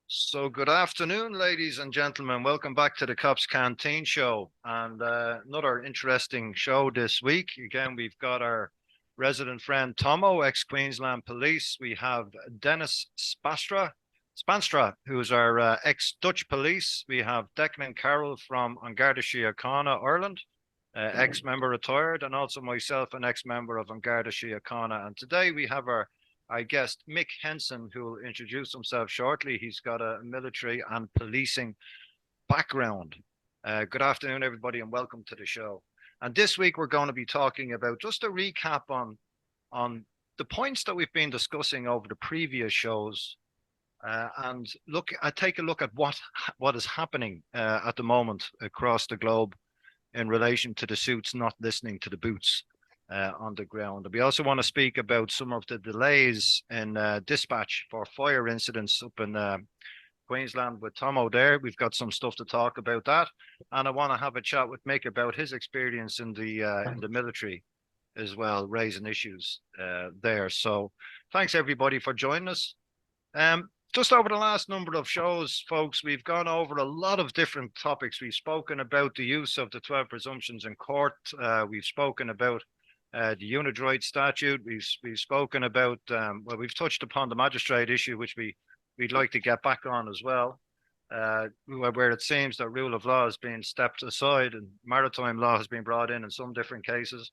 So good afternoon, ladies and gentlemen. Welcome back to the Cops Canteen Show, and another interesting show this week. Again, we've got our resident friend Tomo, ex-Queensland Police. We have Dennis Spanstra, who's our ex-Dutch Police. We have Declan Carroll from An Garda Síochána, Ireland, ex-member retired, and also myself, an ex-member of An Garda Síochána. And today we have our guest, Mick Henson, who will introduce himself shortly. He's got a military and policing background. Good afternoon, everybody, and welcome to the show. And this week we're going to be talking about just a recap on the points that we've been discussing over the previous shows, and take a look at what is happening at the moment across the globe in relation to the suits not listening to the boots on the ground. We also want to speak about some of the delays in dispatch for fire incidents up in Queensland with Tomo there. We've got some stuff to talk about that. And I want to have a chat with Mick about his experience in the military as well, raising issues there. So thanks everybody for joining us. Just over the last number of shows, folks, we've gone over a lot of different topics. We've spoken about the use of the 12 presumptions in court. We've spoken about the Unidroit statute. We've spoken about, we've touched upon the magistrate issue, which we'd like to get back on as well, where it seems that rule of law is being stepped aside and maritime law has been brought in some different cases.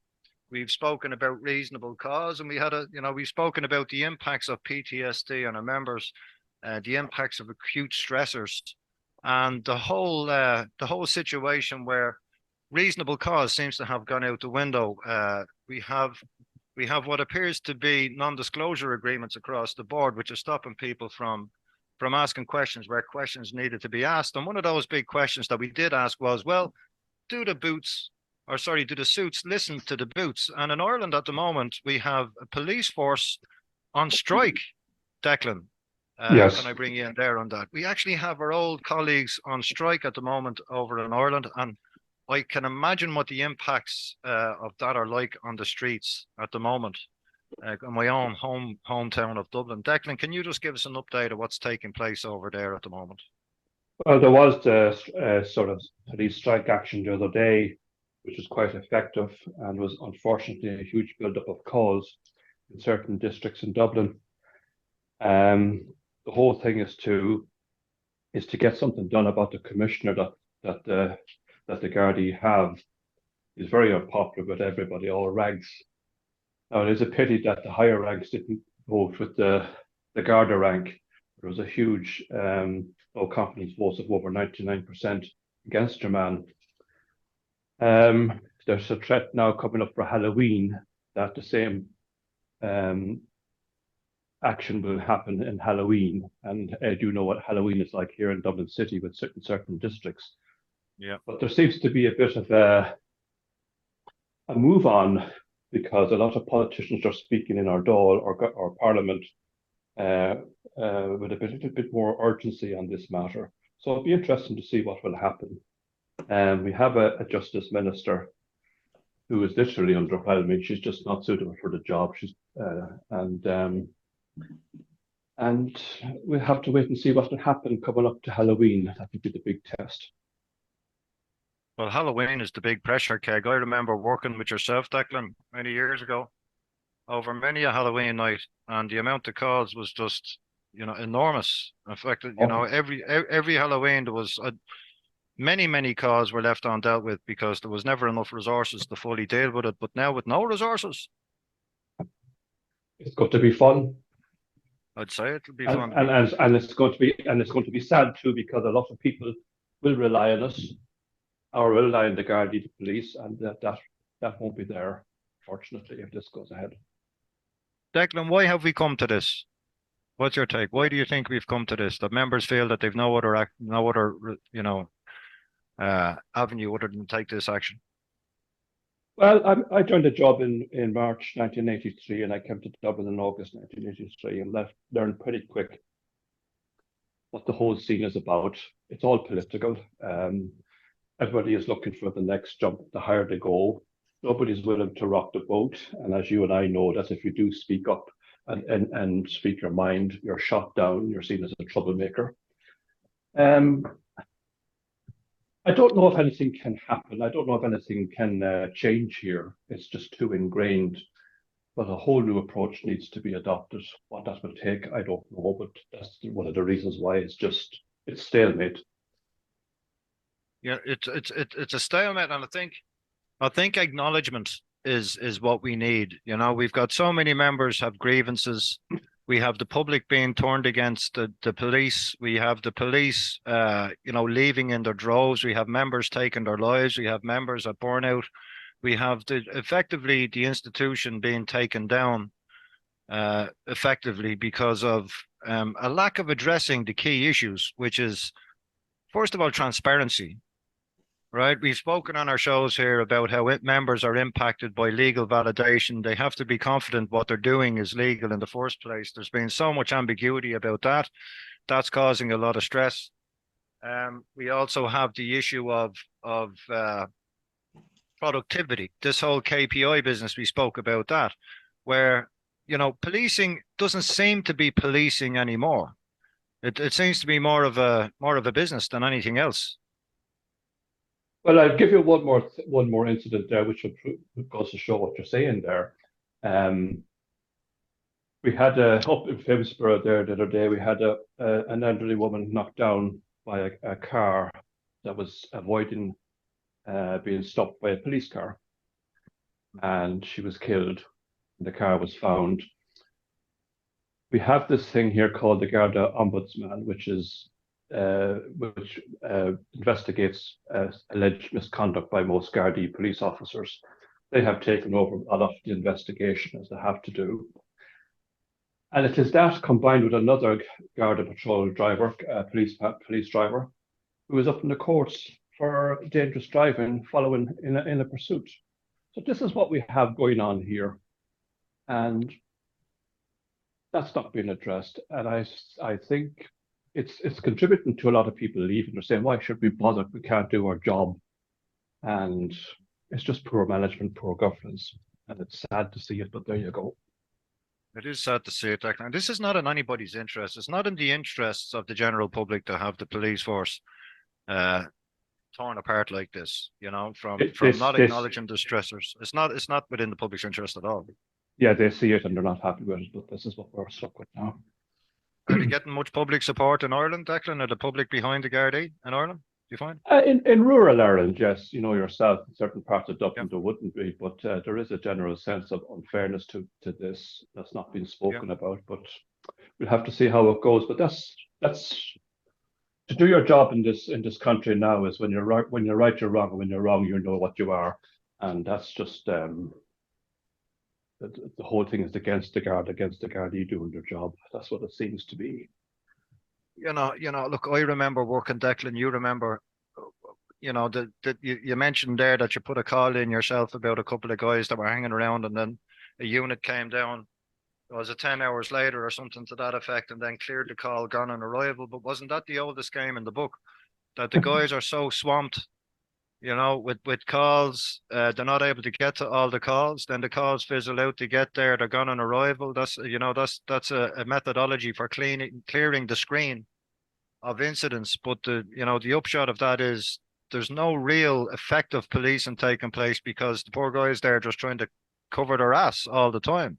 We've spoken about reasonable cause, and we've spoken about the impacts of PTSD on our members, the impacts of acute stressors, and the whole situation where reasonable cause seems to have gone out the window. We have what appears to be non-disclosure agreements across the board, which are stopping people from asking questions where questions needed to be asked. And one of those big questions that we did ask was, well, do the suits listen to the boots? And in Ireland at the moment, we have a police force on strike. Declan, Yes. can I bring you in there on that? We actually have our old colleagues on strike at the moment over in Ireland, and I can imagine what the impacts of that are like on the streets at the moment. In my own hometown of Dublin. Declan, can you just give us an update of what's taking place over there at the moment? Well, there was the sort of police strike action the other day, which was quite effective and was unfortunately a huge build-up of calls in certain districts in Dublin. The whole thing is to get something done about the commissioner that the Gardaí have. He's very unpopular with everybody, all ranks. Now, it is a pity that the higher ranks didn't vote with the Garda rank. There was a huge no confidence vote of over 99% against your man. There's a threat now coming up for Halloween that the same action will happen in Halloween. And you know what Halloween is like here in Dublin City with certain districts. Yeah. But there seems to be a bit of a move on, because a lot of politicians are speaking in our Dáil or Parliament with a bit more urgency on this matter. So it'll be interesting to see what will happen. We have a Justice Minister who is literally underwhelming. She's just not suitable for the job. And we have to wait and see what will happen coming up to Halloween. That would be the big test. Well, Halloween is the big pressure keg. I remember working with yourself, Declan, many years ago, over many a Halloween night, and the amount of calls was just, enormous. In fact, every Halloween there was many calls were left undealt with because there was never enough resources to fully deal with it. But now with no resources, it's going to be fun. I'd say it'll be fun. And it's going to be sad too, because a lot of people will rely on us, or rely on the Gardaí, the police, and that won't be there, fortunately, if this goes ahead. Declan, why have we come to this? What's your take? Why do you think we've come to this? That members feel that they've no other avenue other than take this action? Well, I joined the job in March 1983, and I came to Dublin in August 1983, and learned pretty quick what the whole scene is about. It's all political. Everybody is looking for the next jump. The higher they go, nobody's willing to rock the boat. And as you and I know, that if you do speak up and speak your mind, you're shot down. You're seen as a troublemaker. Um, I don't know if anything can happen. I don't know if anything can change here. It's just too ingrained. But a whole new approach needs to be adopted. What that will take, I don't know, but that's one of the reasons why it's stalemate. Yeah, it's a stalemate, and I think acknowledgement is what we need. You know, we've got so many members have grievances. We have the public being turned against the police. We have the police, leaving in their droves. We have members taking their lives. We have members at burnout. We have effectively the institution being taken down, effectively because of a lack of addressing the key issues, which is, first of all, transparency. Right. We've spoken on our shows here about how members are impacted by legal validation. They have to be confident what they're doing is legal in the first place. There's been so much ambiguity about that. That's causing a lot of stress. We also have the issue of productivity. This whole KPI business, we spoke about that, where policing doesn't seem to be policing anymore. It seems to be more of a business than anything else. Well, I'll give you one more incident there, which goes to show what you're saying there. We had up in Finsborough there the other day. We had an elderly woman knocked down by a car that was avoiding being stopped by a police car, and she was killed. The car was found. We have this thing here called the Garda Ombudsman, which investigates alleged misconduct by most Gardaí police officers. They have taken over a lot of the investigation, as they have to do. And it is that combined with another Garda patrol driver, police driver, who was up in the courts for dangerous driving following in a pursuit. So this is what we have going on here. And that's not being addressed. And I think it's contributing to a lot of people leaving. They're saying, why should we bother? We can't do our job. And it's just poor management, poor governance. And it's sad to see it, but there you go. It is sad to see it, Declan. This is not in anybody's interest. It's not in the interests of the general public to have the police force torn apart like this, from not acknowledging the stressors. It's not within the public's interest at all. Yeah, they see it and they're not happy with it, but this is what we're stuck with now. Are they getting much public support in Ireland, Declan? Are the public behind the Gardaí in Ireland? Do you find? In rural Ireland, yes, yourself, in certain parts of Dublin, there wouldn't be, but there is a general sense of unfairness to this that's not been spoken about. But we'll have to see how it goes. But that's to do your job in this country now is when you're right, you're wrong, and when you're wrong, you know what you are, and that's just the whole thing is against the Gardaí doing their job. That's what it seems to be. Look, I remember working, Declan. You remember, that you mentioned there that you put a call in yourself about a couple of guys that were hanging around, and then a unit came down. Was it 10 hours later or something to that effect, and then cleared the call, gone on arrival? But wasn't that the oldest game in the book? That the guys are so swamped, with calls, they're not able to get to all the calls. Then the calls fizzle out to get there. They're gone on arrival. That's a methodology for clearing the screen of incidents. But the upshot of that is there's no real effective policing taking place because the poor guys there are just trying to cover their ass all the time.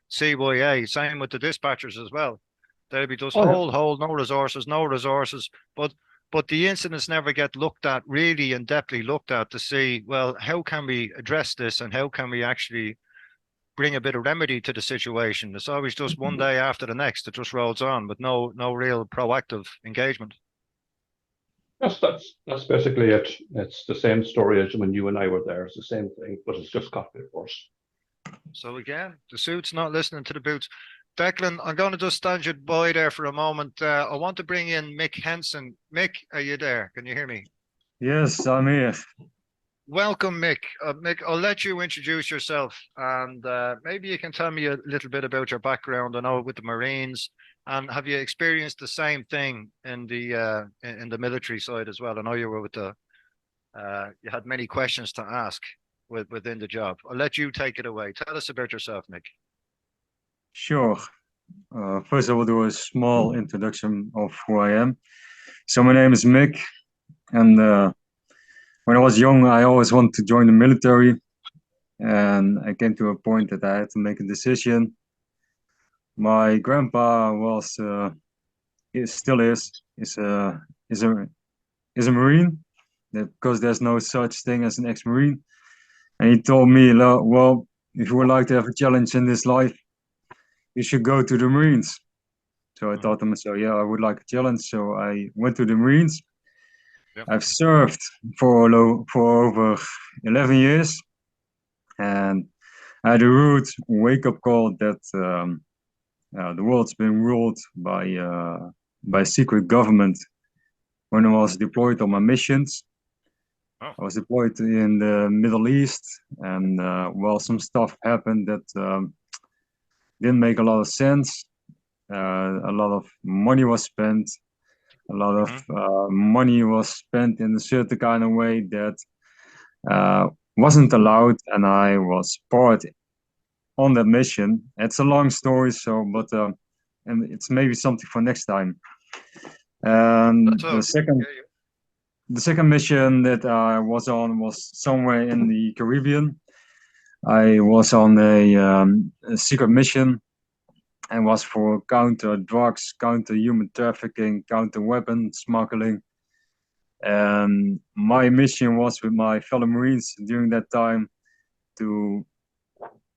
CYA, same with the dispatchers as well. They'll be just hold, no resources. But the incidents never get looked at, really in depthly looked at to see, well, how can we address this and how can we actually bring a bit of remedy to the situation? It's always just one day after the next. It just rolls on with no real proactive engagement. That's basically it. It's the same story as when you and I were there. It's the same thing, but it's just got a bit worse. So again, the suit's not listening to the boots. Declan, I'm going to just stand you by there for a moment. I want to bring in Mick Henson. Mick, are you there? Can you hear me? Yes, I'm here. Welcome, Mick. Mick, I'll let you introduce yourself, and maybe you can tell me a little bit about your background. I know with the Marines, and have you experienced the same thing in the military side as well? I know you were with you had many questions to ask within the job. I'll let you take it away. Tell us about yourself, Mick. Sure. First, I will do a small introduction of who I am. So my name is Mick, and when I was young, I always wanted to join the military, and I came to a point that I had to make a decision. My grandpa was, still is a Marine, because there's no such thing as an ex-Marine, and he told me, well, if you would like to have a challenge in this life, you should go to the Marines. So I thought to myself, yeah, I would like a challenge. So I went to the Marines. Yep. I've served for over 11 years, and I had a rude wake-up call that the world's been ruled by secret government when I was deployed on my missions. Oh. I was deployed in the Middle East, and well, some stuff happened that didn't make a lot of sense. A lot of money was spent. A lot of money was spent in a certain kind of way that wasn't allowed, and I was part on that mission. It's a long story, so and it's maybe something for next time. And the second mission that I was on was somewhere in the Caribbean. I was on a secret mission, and was for counter drugs, counter human trafficking, counter weapon smuggling. And my mission was with my fellow Marines during that time to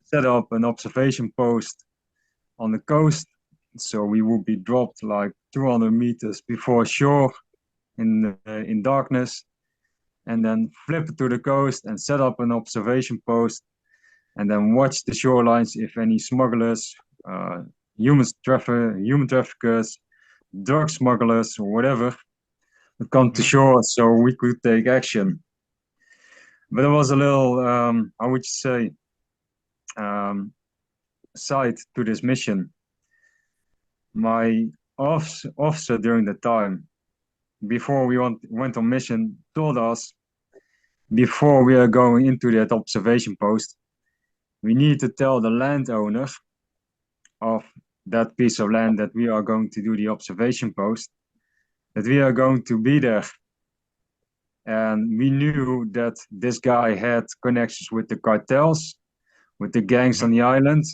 set up an observation post on the coast. So we would be dropped like 200 meters before shore in darkness, and then flip to the coast and set up an observation post, and then watch the shorelines if any smugglers, human traffickers, drug smugglers, or whatever would come to shore, so we could take action. But there was a little, how would you say, side to this mission. My officer during the time, before we went on mission, told us, before we are going into that observation post, we need to tell the landowner of that piece of land that we are going to do the observation post, that we are going to be there. And we knew that this guy had connections with the cartels, with the gangs on the island.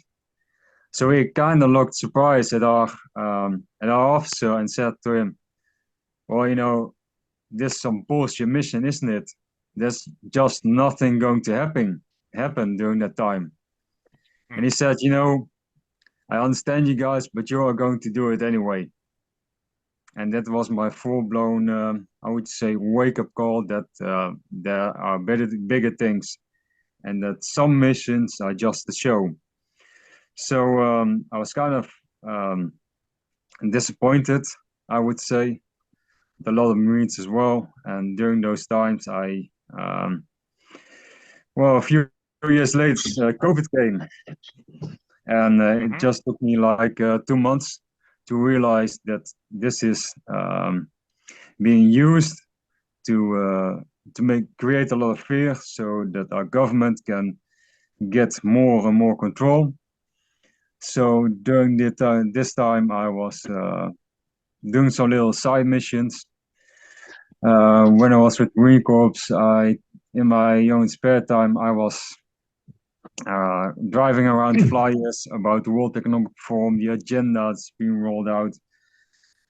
So we kind of looked surprised at our officer and said to him, well, you know, this is some bullshit mission, isn't it? There's just nothing going to happen during that time. And he said, you know, I understand you guys, but you are going to do it anyway. And that was my full-blown, I would say, wake-up call that there are bigger things, and that some missions are just a show. So I was kind of disappointed, I would say, with a lot of Marines as well. And during those times, well, a few years later, COVID came, and it just took me like 2 months to realize that this is being used to create a lot of fear, so that our government can get more and more control. So during this time, I was doing some little side missions. When I was with Marine Corps, in my own spare time, I was driving around flyers about the World Economic Forum, the agenda that's being rolled out.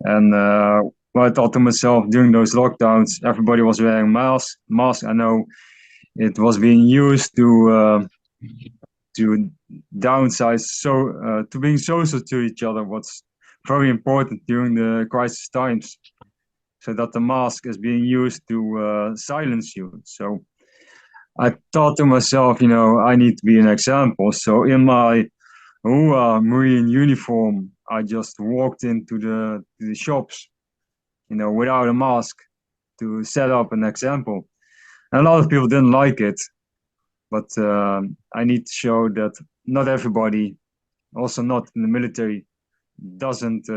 And I thought to myself, during those lockdowns, everybody was wearing masks. I know it was being used to downsize, to being social to each other, what's very important during the crisis times, so that the mask is being used to silence you. So I thought to myself, you know, I need to be an example. So in my Marine uniform, I just walked into the shops, you know, without a mask, to set up an example. And a lot of people didn't like it, but I need to show that not everybody, also not in the military, doesn't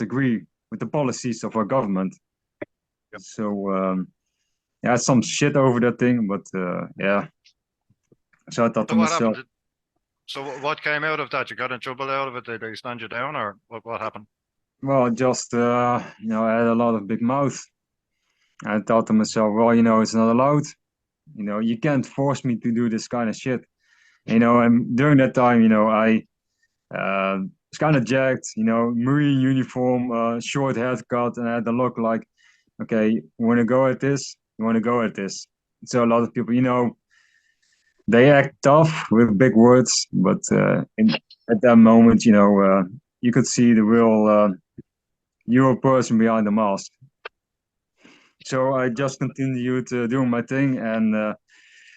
agree with the policies of our government. Yep. So yeah, some shit over that thing, but yeah. So I thought to myself. So what came out of that? You got in trouble out of it? Did they stand you down, or what happened? well, just I had a lot of big mouth. I thought to myself, well, it's not allowed. You can't force me to do this kind of shit. And during that time, I was kind of jacked, Marine uniform, short haircut, and I had to look like, okay, you want to go at this? You want to go at this? So a lot of people, they act tough with big words, but at that moment, you could see the real person behind the mask. So I just continued doing my thing, and a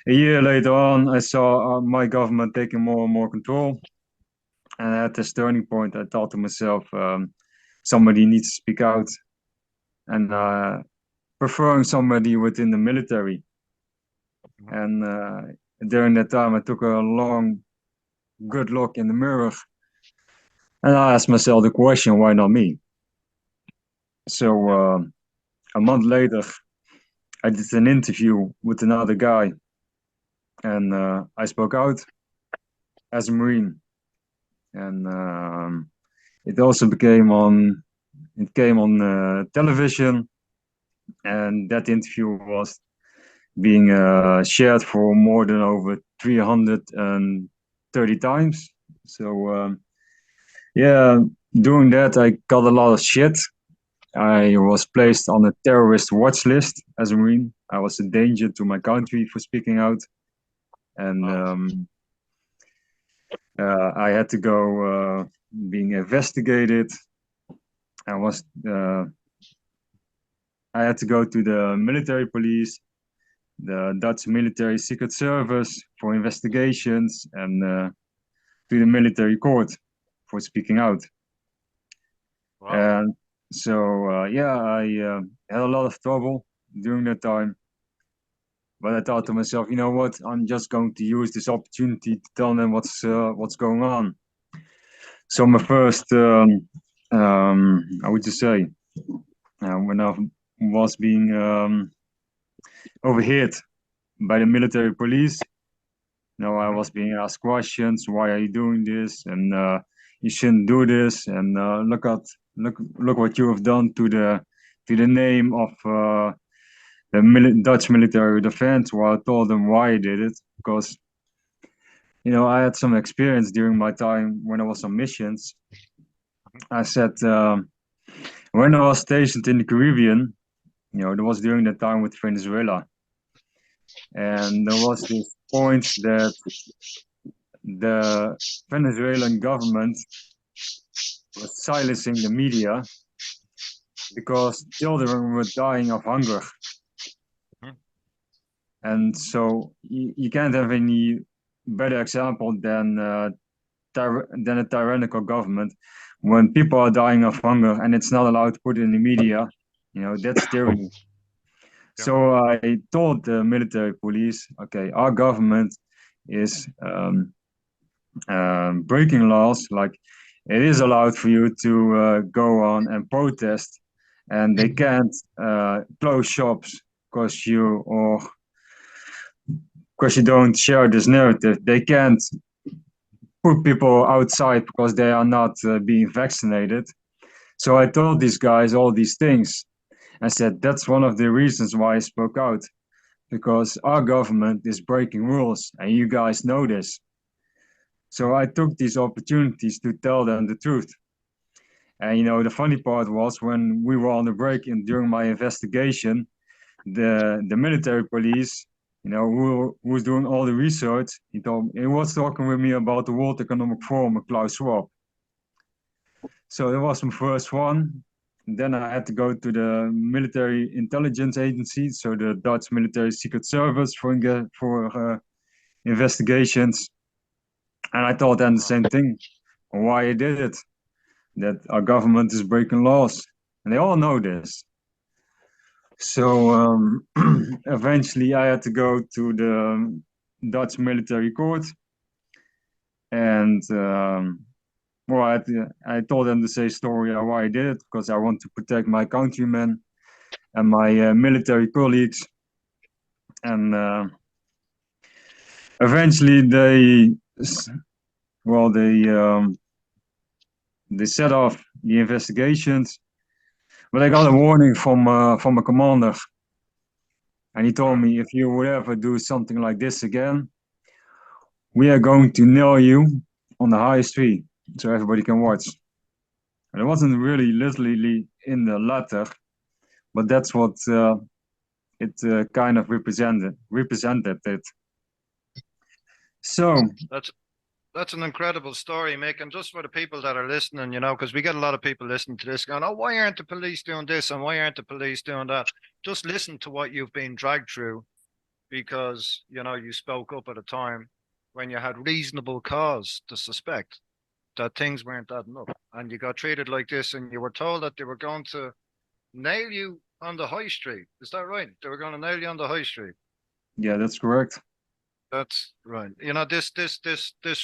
year later on, I saw my government taking more and more control. And at this turning point, I thought to myself, somebody needs to speak out, and preferring somebody within the military. And during that time, I took a long, good look in the mirror, and I asked myself the question, why not me? So a month later, I did an interview with another guy, and I spoke out as a Marine, and it also came on television, and that interview was being shared for more than over 330 times. So yeah, doing that, I got a lot of shit. I was placed on a terrorist watch list as a Marine. I was a danger to my country for speaking out, and I had to go being investigated. I was I had to go to the military police, the Dutch military secret service for investigations, and to the military court for speaking out. Wow. And so yeah, I had a lot of trouble during that time. But I thought to myself, you know what? I'm just going to use this opportunity to tell them what's going on. So my first, how would you say, when I was being overheard by the military police, I was being asked questions. Why are you doing this? And you shouldn't do this. And look what you have done to the name of the Dutch military defense. Well, I told them why I did it, because I had some experience during my time when I was on missions. I said when I was stationed in the Caribbean, it was during the time with Venezuela, and there was this point that the Venezuelan government was silencing the media because children were dying of hunger. And so you can't have any better example than a tyrannical government. When people are dying of hunger and it's not allowed to put in the media, that's tyranny. Yeah. So I told the military police, okay, our government is breaking laws. Like, it is allowed for you to go on and protest, and they can't close shops because you don't share this narrative. They can't put people outside because they are not being vaccinated. So I told these guys all these things. I said, that's one of the reasons why I spoke out, because our government is breaking rules, and you guys know this. So I took these opportunities to tell them the truth. And the funny part was, when we were on the break and during my investigation, the military police, who was doing all the research, he was talking with me about the World Economic Forum with Klaus Schwab. So that was my first one. Then I had to go to the military intelligence agency, so the Dutch military secret service for investigations. And I told them the same thing, why I did it, that our government is breaking laws, and they all know this. So eventually I had to go to the Dutch military court, and well, I told them the same story of why I did it, because I want to protect my countrymen and my military colleagues. And eventually they they set off the investigations, but I got a warning from a commander, and he told me, if you would ever do something like this again, we are going to nail you on the highest tree so everybody can watch. And it wasn't really literally in the letter, but that's what it kind of represented it. So That's an incredible story, Mick. And just for the people that are listening, you know, because we get a lot of people listening to this going, oh, why aren't the police doing this? And why aren't the police doing that? Just listen to what you've been dragged through, because, you know, you spoke up at a time when you had reasonable cause to suspect that things weren't adding up. And you got treated like this, and you were told that they were going to nail you on the high street. Is that right? They were going to nail you on the high street. yeah, that's correct. That's right. You know, this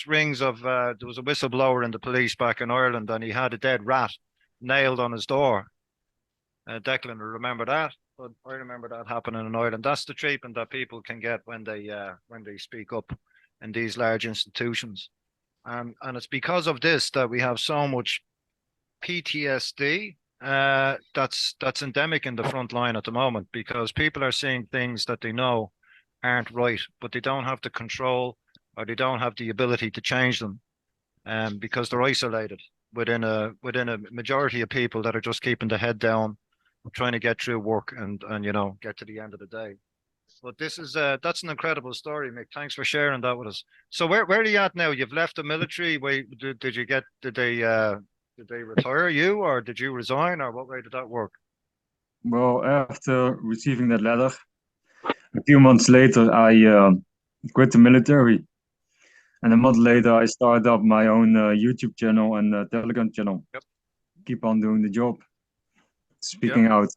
rings of there was a whistleblower in the police back in Ireland, and he had a dead rat nailed on his door. Declan, remember that? But I remember that happening in Ireland. That's the treatment that people can get when they speak up in these large institutions, and it's because of this that we have so much PTSD. That's endemic in the front line at the moment, because people are seeing things that they know aren't right, but they don't have the control, or they don't have the ability to change them, because they're isolated within a majority of people that are just keeping the head down, trying to get through work and you know, get to the end of the day. But this is that's an incredible story, Mick. Thanks for sharing that with us. So where are you at now? You've left the military. Did they retire you, or did you resign, or what way did that work? Well, after receiving that letter, a few months later, I quit the military. And a month later, I started up my own YouTube channel and Telegram channel. Yep. Keep on doing the job, speaking Yep. out.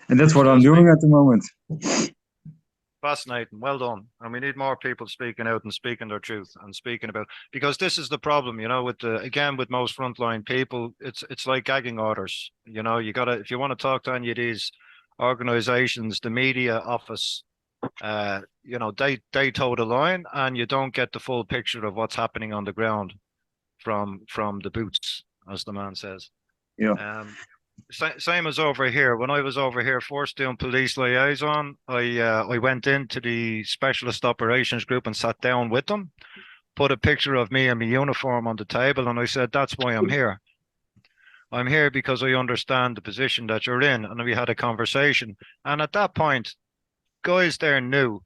And that's You're what I'm still doing at the moment. Fascinating. Well done. And we need more people speaking out and speaking their truth and speaking about, because this is the problem, you know, with with most frontline people, it's like gagging orders. You know, you gotta, if you want to talk to any of these organizations, the media office, you know, they toe the line, and you don't get the full picture of what's happening on the ground from the boots, as the man says. Yeah. Same as over here. When I was over here first doing police liaison, I went into the specialist operations group and sat down with them, put a picture of me and my uniform on the table, and I said, that's why I'm here. I'm here because I understand the position that you're in. And we had a conversation. And at that point, guys there knew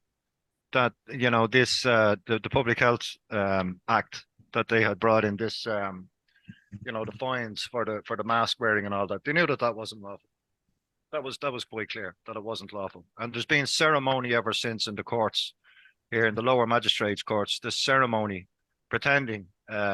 that, you know, this the Public Health Act that they had brought in, this you know, the fines for the mask wearing and all that. They knew that that wasn't lawful. That was quite clear that it wasn't lawful. And there's been ceremony ever since in the courts here, in the lower magistrates courts, this ceremony pretending,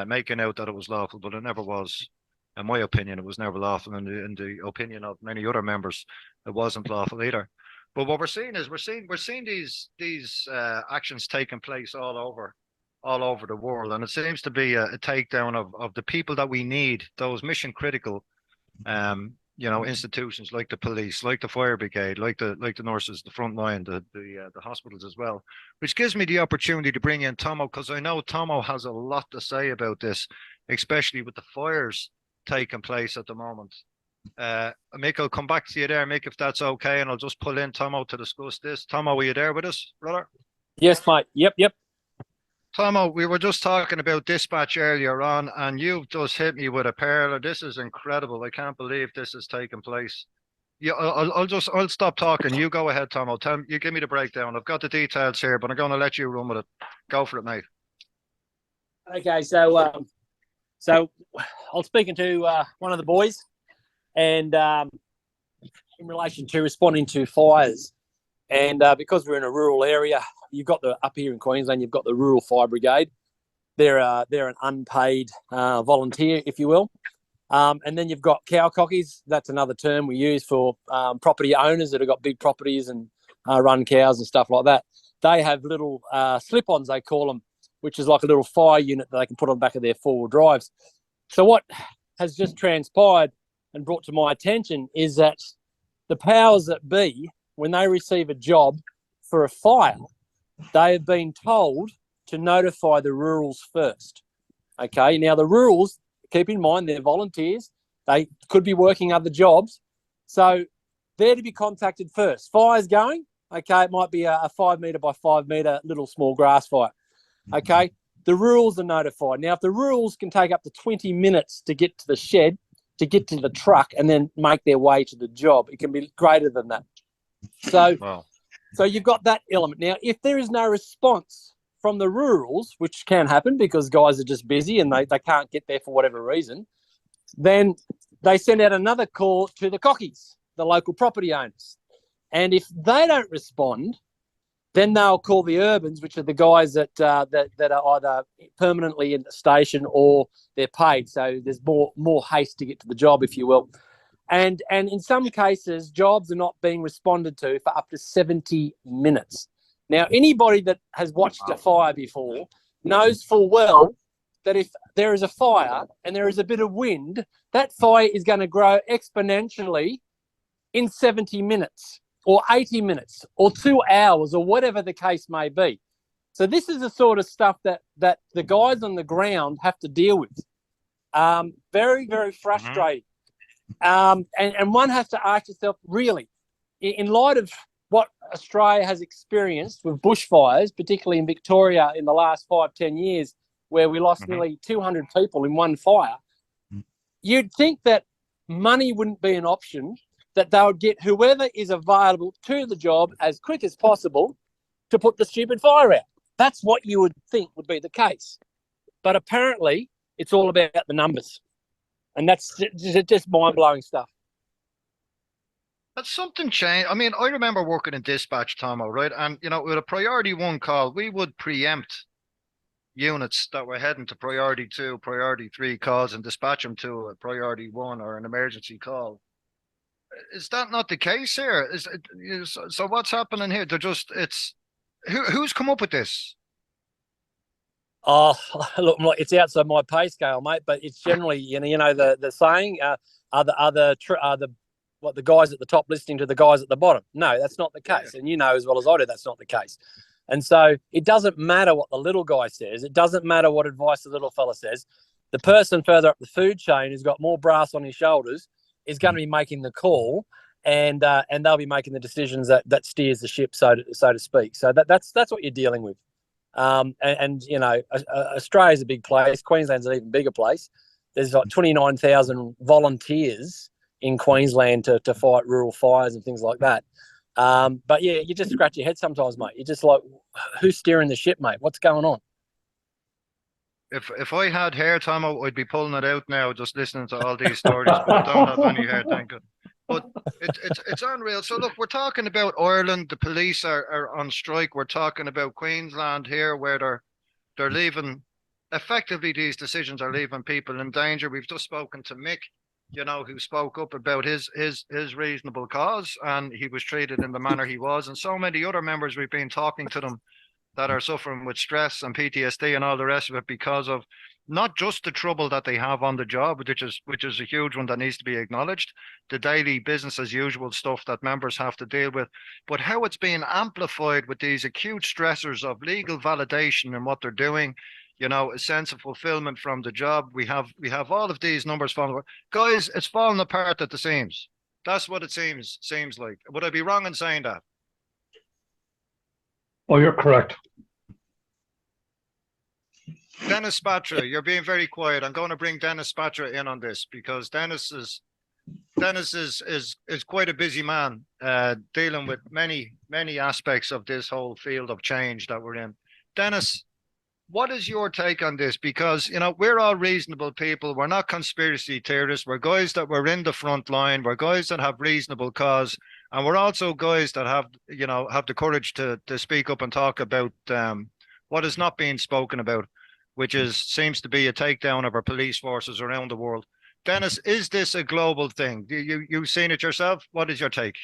making out that it was lawful, but it never was. In my opinion, it was never lawful. And in the opinion of many other members, it wasn't lawful either. But what we're seeing is we're seeing these actions taking place all over the world, and it seems to be a takedown of the people that we need, those mission critical, you know, institutions like the police, like the fire brigade, like the nurses, the front line, the hospitals as well. Which gives me the opportunity to bring in Tomo, because I know Tomo has a lot to say about this, especially with the fires taking place at the moment. Mick, I'll come back to you there, Mick, if that's okay, and I'll just pull in Tomo to discuss this. Tomo, are you there with us, brother? Yes, mate. Yep. Tomo, we were just talking about dispatch earlier on, and you've just hit me with a pearl. This is incredible. I can't believe this is taking place. Yeah, I'll stop talking. You go ahead, Tomo. You give me the breakdown. I've got the details here, but I'm going to let you run with it. Go for it, mate. Okay, so I was speaking to one of the boys, and in relation to responding to fires, and because we're in a rural area, you've got up here in Queensland, you've got the Rural Fire Brigade. They're an unpaid volunteer, if you will. And then you've got cowcockies. That's another term we use for property owners that have got big properties and run cows and stuff like that. They have little slip-ons, they call them, which is like a little fire unit that they can put on the back of their four-wheel drives. So what has just transpired and brought to my attention is that the powers that be, when they receive a job for a fire, they have been told to notify the rurals first. Okay, now the rurals keep in mind they're volunteers. They could be working other jobs. So they're to be contacted first. Fire's going, okay, it might be a 5 metre by 5 metre little small grass fire. Okay, the rurals are notified. Now, if the rurals can take up to 20 minutes to get to the shed, to get to the truck, and then make their way to the job, it can be greater than that. So, Wow. so you've got that element. Now, if there is no response from the rurals, which can happen because guys are just busy and they can't get there for whatever reason, then they send out another call to the cockies, the local property owners. And if they don't respond, then they'll call the urbans, which are the guys that are either permanently in the station or they're paid. So there's more haste to get to the job, if you will. And in some cases, jobs are not being responded to for up to 70 minutes. Now, anybody that has watched a fire before knows full well that if there is a fire and there is a bit of wind, that fire is going to grow exponentially in 70 minutes or 80 minutes or 2 hours or whatever the case may be. So this is the sort of stuff that the guys on the ground have to deal with. Very, very frustrating. And one has to ask yourself, really, in light of what Australia has experienced with bushfires, particularly in Victoria in the last 5-10 years, where we lost nearly 200 people in one fire, you'd think that money wouldn't be an option, that they would get whoever is available to the job as quick as possible to put the stupid fire out. That's what you would think would be the case. But apparently, it's all about the numbers. And that's just mind-blowing stuff. That's something changed. I mean, I remember working in dispatch, Tomo, right? And, you know, with a priority 1 call, we would preempt units that were heading to priority 2, priority 3 calls and dispatch them to a priority 1 or an emergency call. Is that not the case here? So what's happening here? Who's come up with this? Oh, look, it's outside my pay scale, mate. But it's generally, you know, the saying, are the guys at the top listening to the guys at the bottom? No, that's not the case, and you know as well as I do that's not the case. And so it doesn't matter what the little guy says. It doesn't matter what advice the little fella says. The person further up the food chain who's got more brass on his shoulders is going to be making the call, and they'll be making the decisions that steers the ship, so to speak. So that's what you're dealing with. And you know, Australia's a big place. Queensland's an even bigger place. There's like 29,000 volunteers in Queensland to fight rural fires and things like that. But yeah, you just scratch your head sometimes, mate. You're just like, who's steering the ship, mate? What's going on? If I had hair, Tomo, I'd be pulling it out now, just listening to all these stories. But I don't have any hair, thank God. But it's unreal. So look, we're talking about Ireland. The police are on strike. We're talking about Queensland here, where they're leaving. Effectively, these decisions are leaving people in danger. We've just spoken to Mick, you know, who spoke up about his reasonable cause, and he was treated in the manner he was. And so many other members, we've been talking to them, that are suffering with stress and PTSD and all the rest of it because of not just the trouble that they have on the job, which is a huge one that needs to be acknowledged, the daily business as usual stuff that members have to deal with, but how it's being amplified with these acute stressors of legal validation in what they're doing, you know, a sense of fulfillment from the job. We have all of these numbers falling apart. Guys, it's falling apart at the seams. That's what it seems like. Would I be wrong in saying that? Oh, you're correct. Dennis Spatra, you're being very quiet. I'm going to bring Dennis Spatra in on this because Dennis is quite a busy man, dealing with many aspects of this whole field of change that we're in. Dennis, what is your take on this? Because, you know, we're all reasonable people. We're not conspiracy theorists. We're guys that were in the front line. We're guys that have reasonable cause. And we're also guys that have the courage to speak up and talk about what is not being spoken about, which seems to be a takedown of our police forces around the world. Dennis, is this a global thing? You've seen it yourself? What is your take?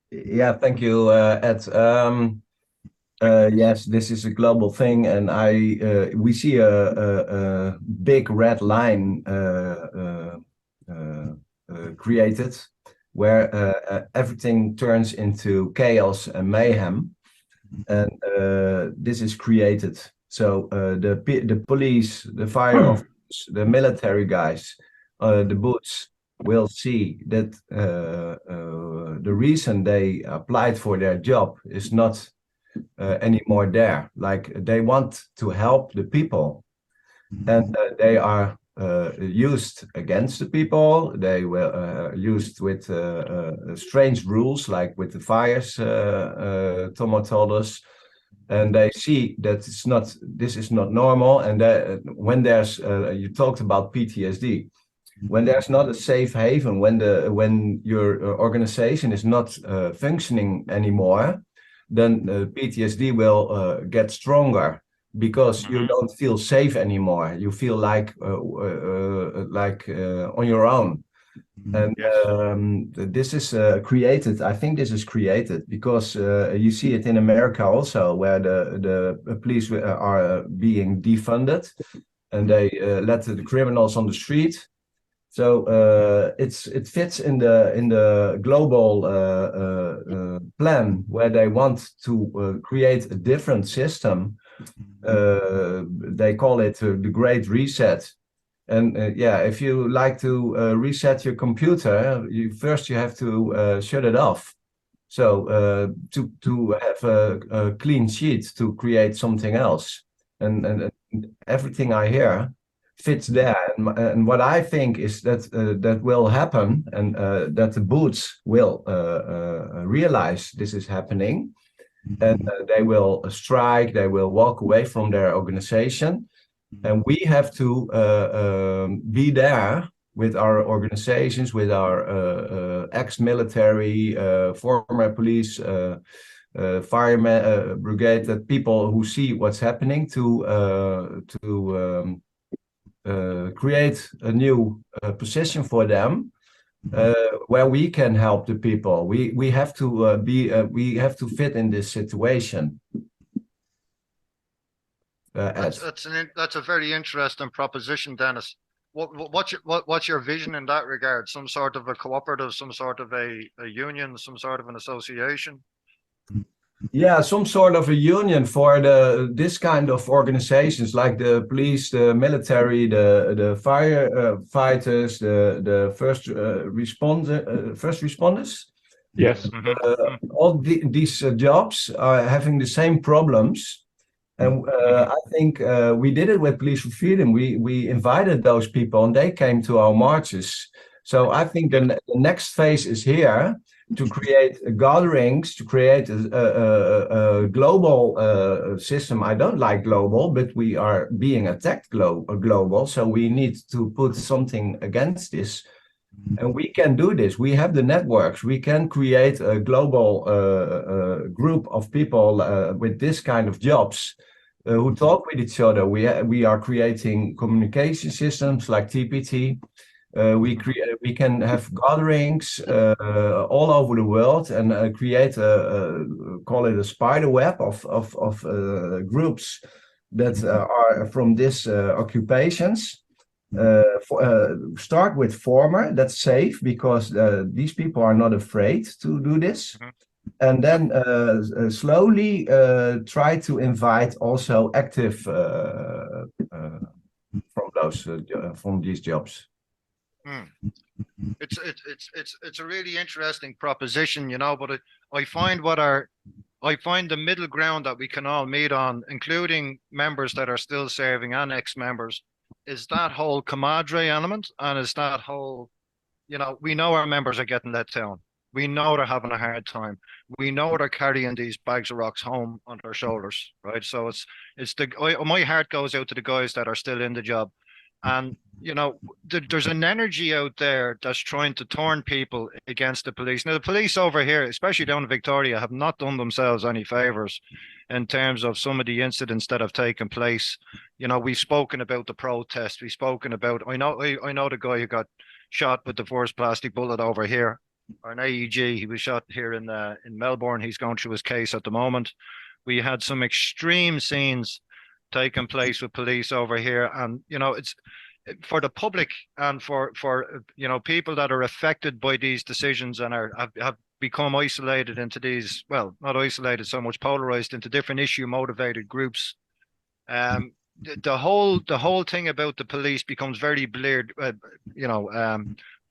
Yeah, thank you, Ed. Yes, this is a global thing, and we see a big red line created, where everything turns into chaos and mayhem, and this is created. So the police, the fire the military guys, the boots, will see that the reason they applied for their job is not anymore there. Like they want to help the people, and they are used against the people. They were used with strange rules, like with the fires. Tomo told us. And they see that this is not normal. And when there's, you talked about PTSD, when there's not a safe haven, when your organization is not functioning anymore, then PTSD will get stronger because you don't feel safe anymore. You feel like on your own. And this is created. I think this is created because you see it in America also, where the police are being defunded, and they let the criminals on the street. So it fits in the global plan where they want to create a different system. They call it the Great Reset. And if you like to reset your computer, you have to shut it off. So to have a clean sheet to create something else, and everything I hear fits there. And what I think is that that will happen, and that the boots will realize this is happening, and they will strike. They will walk away from their organization. And we have to be there with our organizations, with our ex-military, former police, firemen, brigade, that people who see what's happening to create a new position for them, where we can help the people. We have to we have to fit in this situation. That's a very interesting proposition, Dennis. What's your vision in that regard? Some sort of a cooperative, some sort of a union, some sort of an association? Yeah, some sort of a union for this kind of organizations, like the police, the military, the firefighters, the first responders. Yes. All these jobs are having the same problems. And I think we did it with Police for Freedom. We invited those people, and they came to our marches. So I think the next phase is here, to create gatherings, to create a global system. I don't like global, but we are being attacked global. So we need to put something against this. And we can do this. We have the networks. We can create a global group of people with this kind of jobs who talk with each other. We are creating communication systems like TPT. We can have gatherings all over the world, and create call it a spider web of groups that are from these occupations. Start with former, that's safe, because these people are not afraid to do this. And then slowly try to invite also active from these jobs. It's a really interesting proposition, you know, but I find the middle ground that we can all meet on, including members that are still serving and ex-members, is that whole camaraderie element, and is that whole, you know, we know our members are getting let down. We know they're having a hard time. We know they're carrying these bags of rocks home on their shoulders, right? So my heart goes out to the guys that are still in the job. And, you know, there's an energy out there that's trying to turn people against the police. Now, the police over here, especially down in Victoria, have not done themselves any favors in terms of some of the incidents that have taken place. You know, we've spoken about the protest. We've spoken about, I know the guy who got shot with the first plastic bullet over here, or an AEG. He was shot here in Melbourne. He's going through his case at the moment. We had some extreme scenes taking place with police over here, and you know, it's for the public and for you know, people that are affected by these decisions and have become isolated into these, well, not isolated so much, polarized into different issue motivated groups. the whole thing about the police becomes very blurred,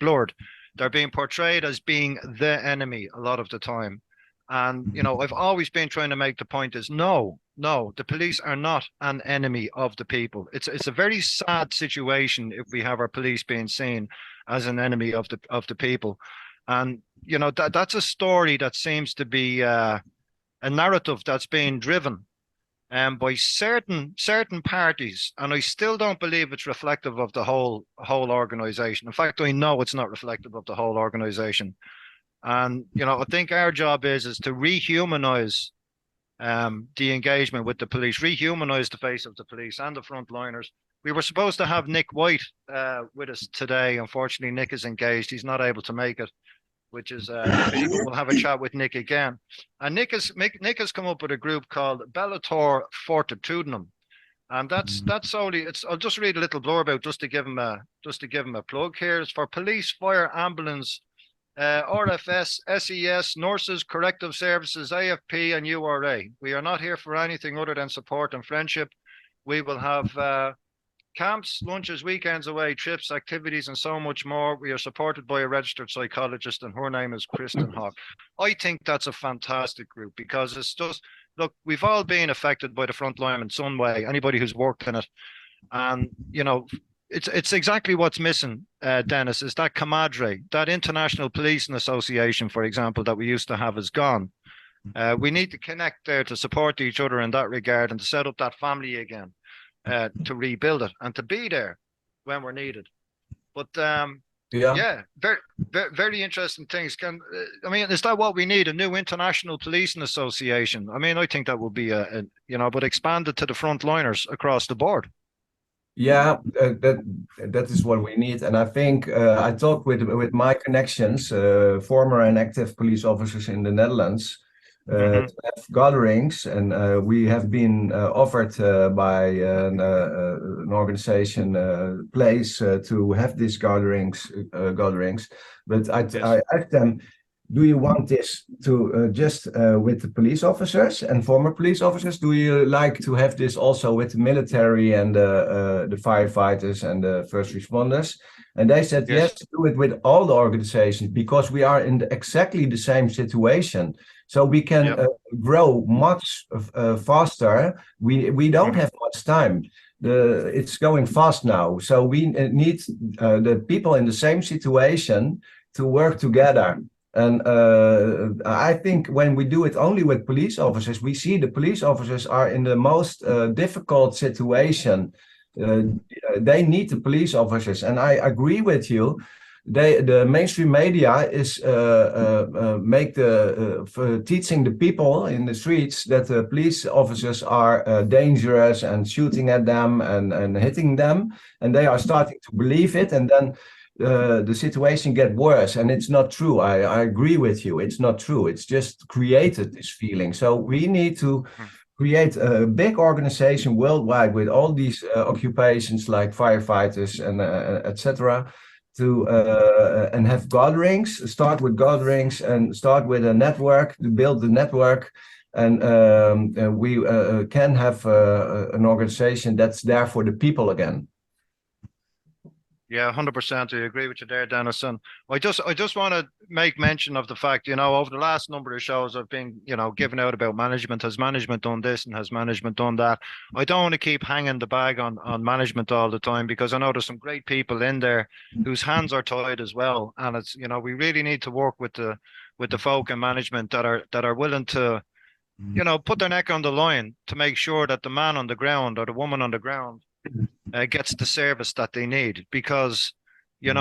blurred. They're being portrayed as being the enemy a lot of the time. And, I've always been trying to make the point is no, the police are not an enemy of the people. It's a very sad situation if we have our police being seen as an enemy of the people. And, that's a story that seems to be a narrative that's being driven by certain parties, and I still don't believe it's reflective of the whole organization. In fact, I know it's not reflective of the whole organization. And I think our job is to rehumanize the engagement with the police, rehumanize the face of the police and the frontliners. We were supposed to have Nick White with us today. Unfortunately, Nick is engaged; he's not able to make it, which is we'll have a chat with Nick again. And Nick has come up with a group called Bellator Fortitudinum, and that's solely. I'll just read a little blurb out just to give him a plug here. It's for police, fire, ambulance, RFS, SES, nurses, corrective services, AFP, and URA. We are not here for anything other than support and friendship. We will have camps, lunches, weekends away, trips, activities, and so much more. We are supported by a registered psychologist, and her name is Kristen Hawk. I think that's a fantastic group because it's just, look, we've all been affected by the frontline in some way, anybody who's worked in it. And, it's exactly what's missing, Dennis, is that camaraderie. That International Policing Association, for example, that we used to have is gone. We need to connect there to support each other in that regard and to set up that family again. To rebuild it and to be there when we're needed. But very, very interesting things. Is that what we need? A new International Policing Association? I think that would be but expanded to the frontliners across the board. Yeah, that is what we need. And I think I talked with my connections, former and active police officers in the Netherlands, to have gatherings, and we have been offered by an organization place to have these gatherings. But I asked them, do you want this to just with the police officers and former police officers? Do you like to have this also with the military and the firefighters and the first responders? And they said, yes, do it with all the organizations because we are in exactly the same situation. So we can grow much faster. We don't have much time. It's going fast now. So we need the people in the same situation to work together. And I think when we do it only with police officers, we see the police officers are in the most difficult situation. They need the police officers. And I agree with you. The mainstream media is teaching the people in the streets that the police officers are dangerous and shooting at them and hitting them, and they are starting to believe it, and then the situation gets worse. And it's not true. I agree with you. It's not true. It's just created this feeling. So we need to create a big organization worldwide with all these occupations like firefighters and etc. To and have gatherings, start with gatherings and start with a network to build the network, and we can have an organization that's there for the people again. Yeah, 100%. I agree with you there, Dennis. And I just want to make mention of the fact, over the last number of shows I've been, giving out about management. Has management done this and has management done that? I don't want to keep hanging the bag on management all the time, because I know there's some great people in there whose hands are tied as well. And it's, we really need to work with the folk in management that are willing to, put their neck on the line to make sure that the man on the ground or the woman on the ground gets the service that they need. Because in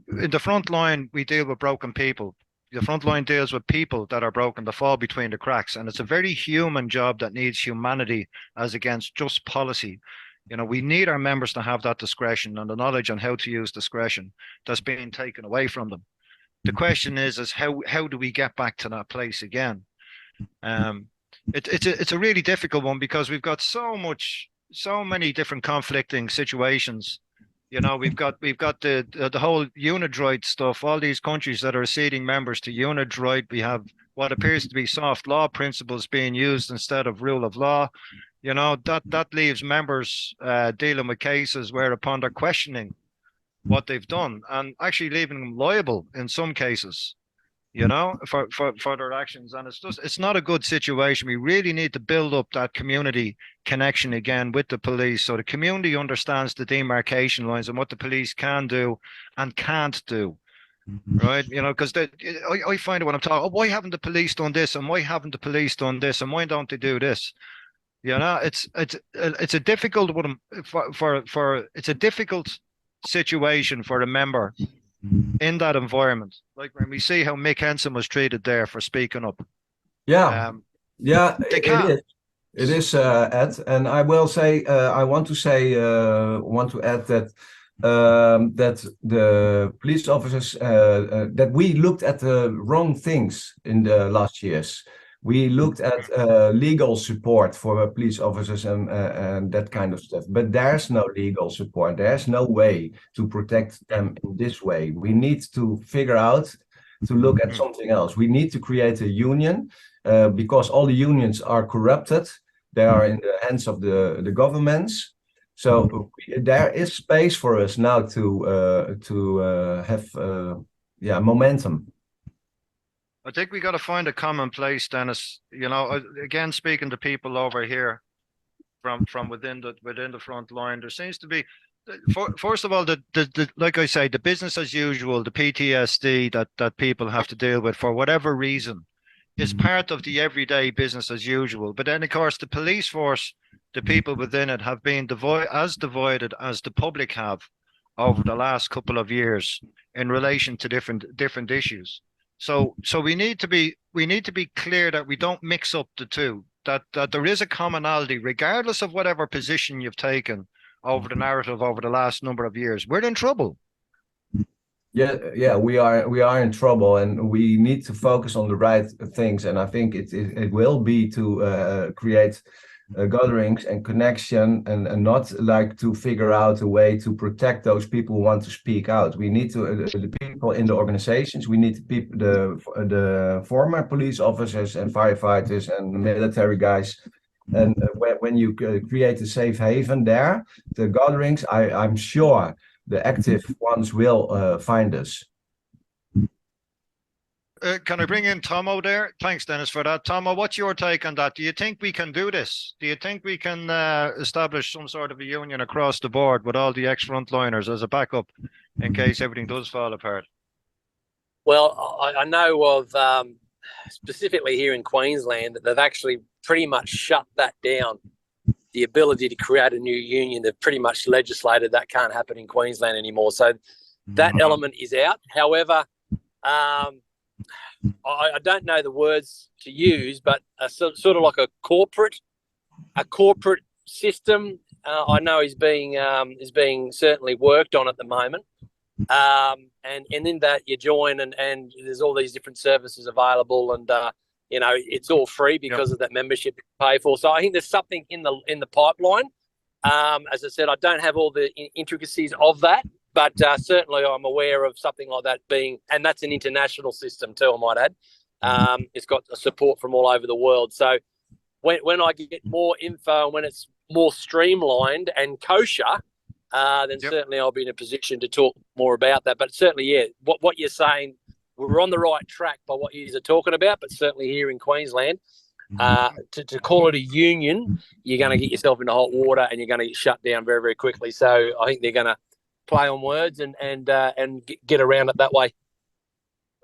the front line we deal with broken people. The front line deals with people that are broken, that fall between the cracks, and it's a very human job that needs humanity as against just policy. We need our members to have that discretion and the knowledge on how to use discretion that's being taken away from them. The question is how do we get back to that place again? It's a really difficult one, because we've got so many different conflicting situations. We've got the whole UNIDROIT stuff, all these countries that are acceding members to UNIDROIT. We have what appears to be soft law principles being used instead of rule of law. You know, that leaves members dealing with cases whereupon they're questioning what they've done and actually leaving them liable in some cases, you know, for their actions. And it's not a good situation. We really need to build up that community connection again with the police, so the community understands the demarcation lines and what the police can do and can't do. Right, you know, because I find it when I'm talking, oh, why haven't the police done this, and why haven't the police done this, and why don't they do this? You know, it's a difficult one it's a difficult situation for a member in that environment. Like when we see how Mick Henson was treated there for speaking up. Yeah, yeah, They it can't. is. It is, Ed, and I will say, I want to add that that the police officers that we looked at the wrong things in the last years. We looked at legal support for police officers and that kind of stuff, but there's no legal support. There's no way to protect them in this way. We need to figure out to look at something else. We need to create a union because all the unions are corrupted. They are in the hands of the governments. So there is space for us now to have momentum. I think we got to find a common place, Dennis. You know, again, speaking to people over here from within the front line, there seems to be, first of all, the like I say, the business as usual, the PTSD that people have to deal with for whatever reason is part of the everyday business as usual. But then, of course, the police force, the people within it have been divided as the public have over the last couple of years in relation to different issues. So we need to be clear that we don't mix up the two, that there is a commonality, regardless of whatever position you've taken over the narrative over the last number of years. We're in trouble. Yeah, we are in trouble, and we need to focus on the right things. And I think it will be to create gatherings and connection, and not like to figure out a way to protect those people who want to speak out. We need to the people in the organizations. We need the former police officers and firefighters and military guys. And when you create a safe haven there, the gatherings, I'm sure the active ones will find us. Can I bring in Tomo there? Thanks, Dennis, for that. Tomo, what's your take on that? Do you think we can do this? Do you think we can establish some sort of a union across the board with all the ex-frontliners as a backup in case everything does fall apart? Well, I know of, specifically here in Queensland, that they've actually pretty much shut that down. The ability to create a new union, they've pretty much legislated that can't happen in Queensland anymore. So that element is out. However, I don't know the words to use, but sort of like a corporate system, I know is being certainly worked on at the moment. And in that you join and there's all these different services available, and you know, it's all free because of that membership you pay for. So I think there's something in the pipeline. As I said, I don't have all the intricacies of that, but certainly I'm aware of something like that being, and that's an international system too, I might add. It's got support from all over the world. So when I get more info and when it's more streamlined and kosher, then certainly I'll be in a position to talk more about that. But certainly, yeah, what you're saying, we're on the right track by what you are talking about. But certainly here in Queensland, to call it a union, you're going to get yourself into hot water and you're going to get shut down very, very quickly. So I think they're going to play on words and get around it that way.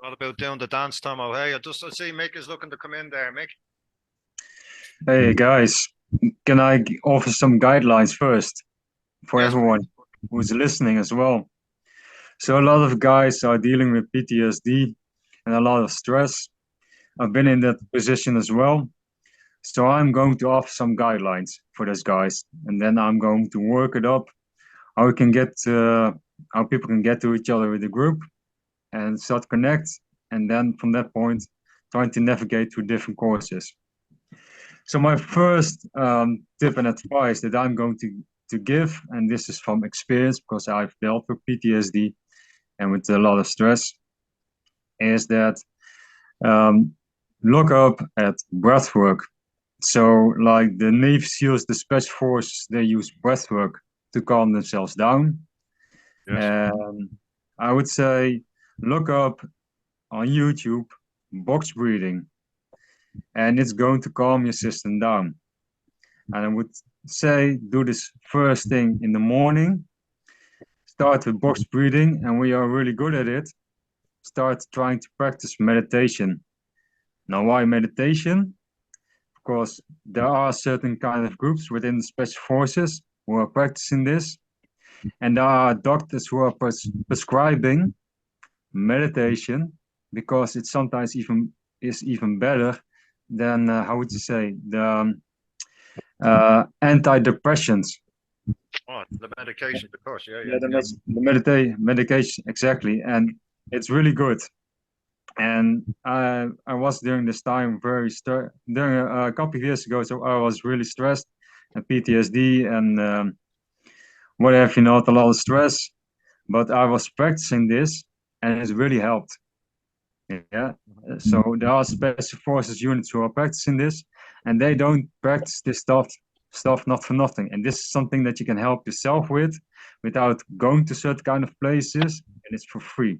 What about doing the dance, Tomo? Hey, I see Mick is looking to come in there, Mick. Hey guys, can I offer some guidelines first for everyone who's listening as well? So a lot of guys are dealing with PTSD and a lot of stress. I've been in that position as well. So I'm going to offer some guidelines for those guys, and then I'm going to work it up, how we can get, how people can get to each other with the group and start connect. And then from that point, trying to navigate through different courses. So my first tip and advice that I'm going to give, and this is from experience because I've dealt with PTSD and with a lot of stress, is that look up at breath work. So, like the Navy SEALs, the Special Forces, they use breathwork to calm themselves down. Yes. I would say look up on YouTube box breathing, and it's going to calm your system down. And I would say do this first thing in the morning. Start with box breathing, and we are really good at it. Start trying to practice meditation. Now, why meditation? Because there are certain kind of groups within the Special Forces who are practicing this, and there are doctors who are prescribing meditation because it sometimes even better than how would you say the antidepressants. Oh, the medication, of course. Yeah, Yeah, yeah. the medication exactly, and it's really good. And I was during this time during a couple of years ago, so I was really stressed and PTSD and what have you not, a lot of stress. But I was practicing this, and it's really helped. Yeah. So there are special forces units who are practicing this, and they don't practice this stuff not for nothing. And this is something that you can help yourself with without going to certain kind of places, and it's for free.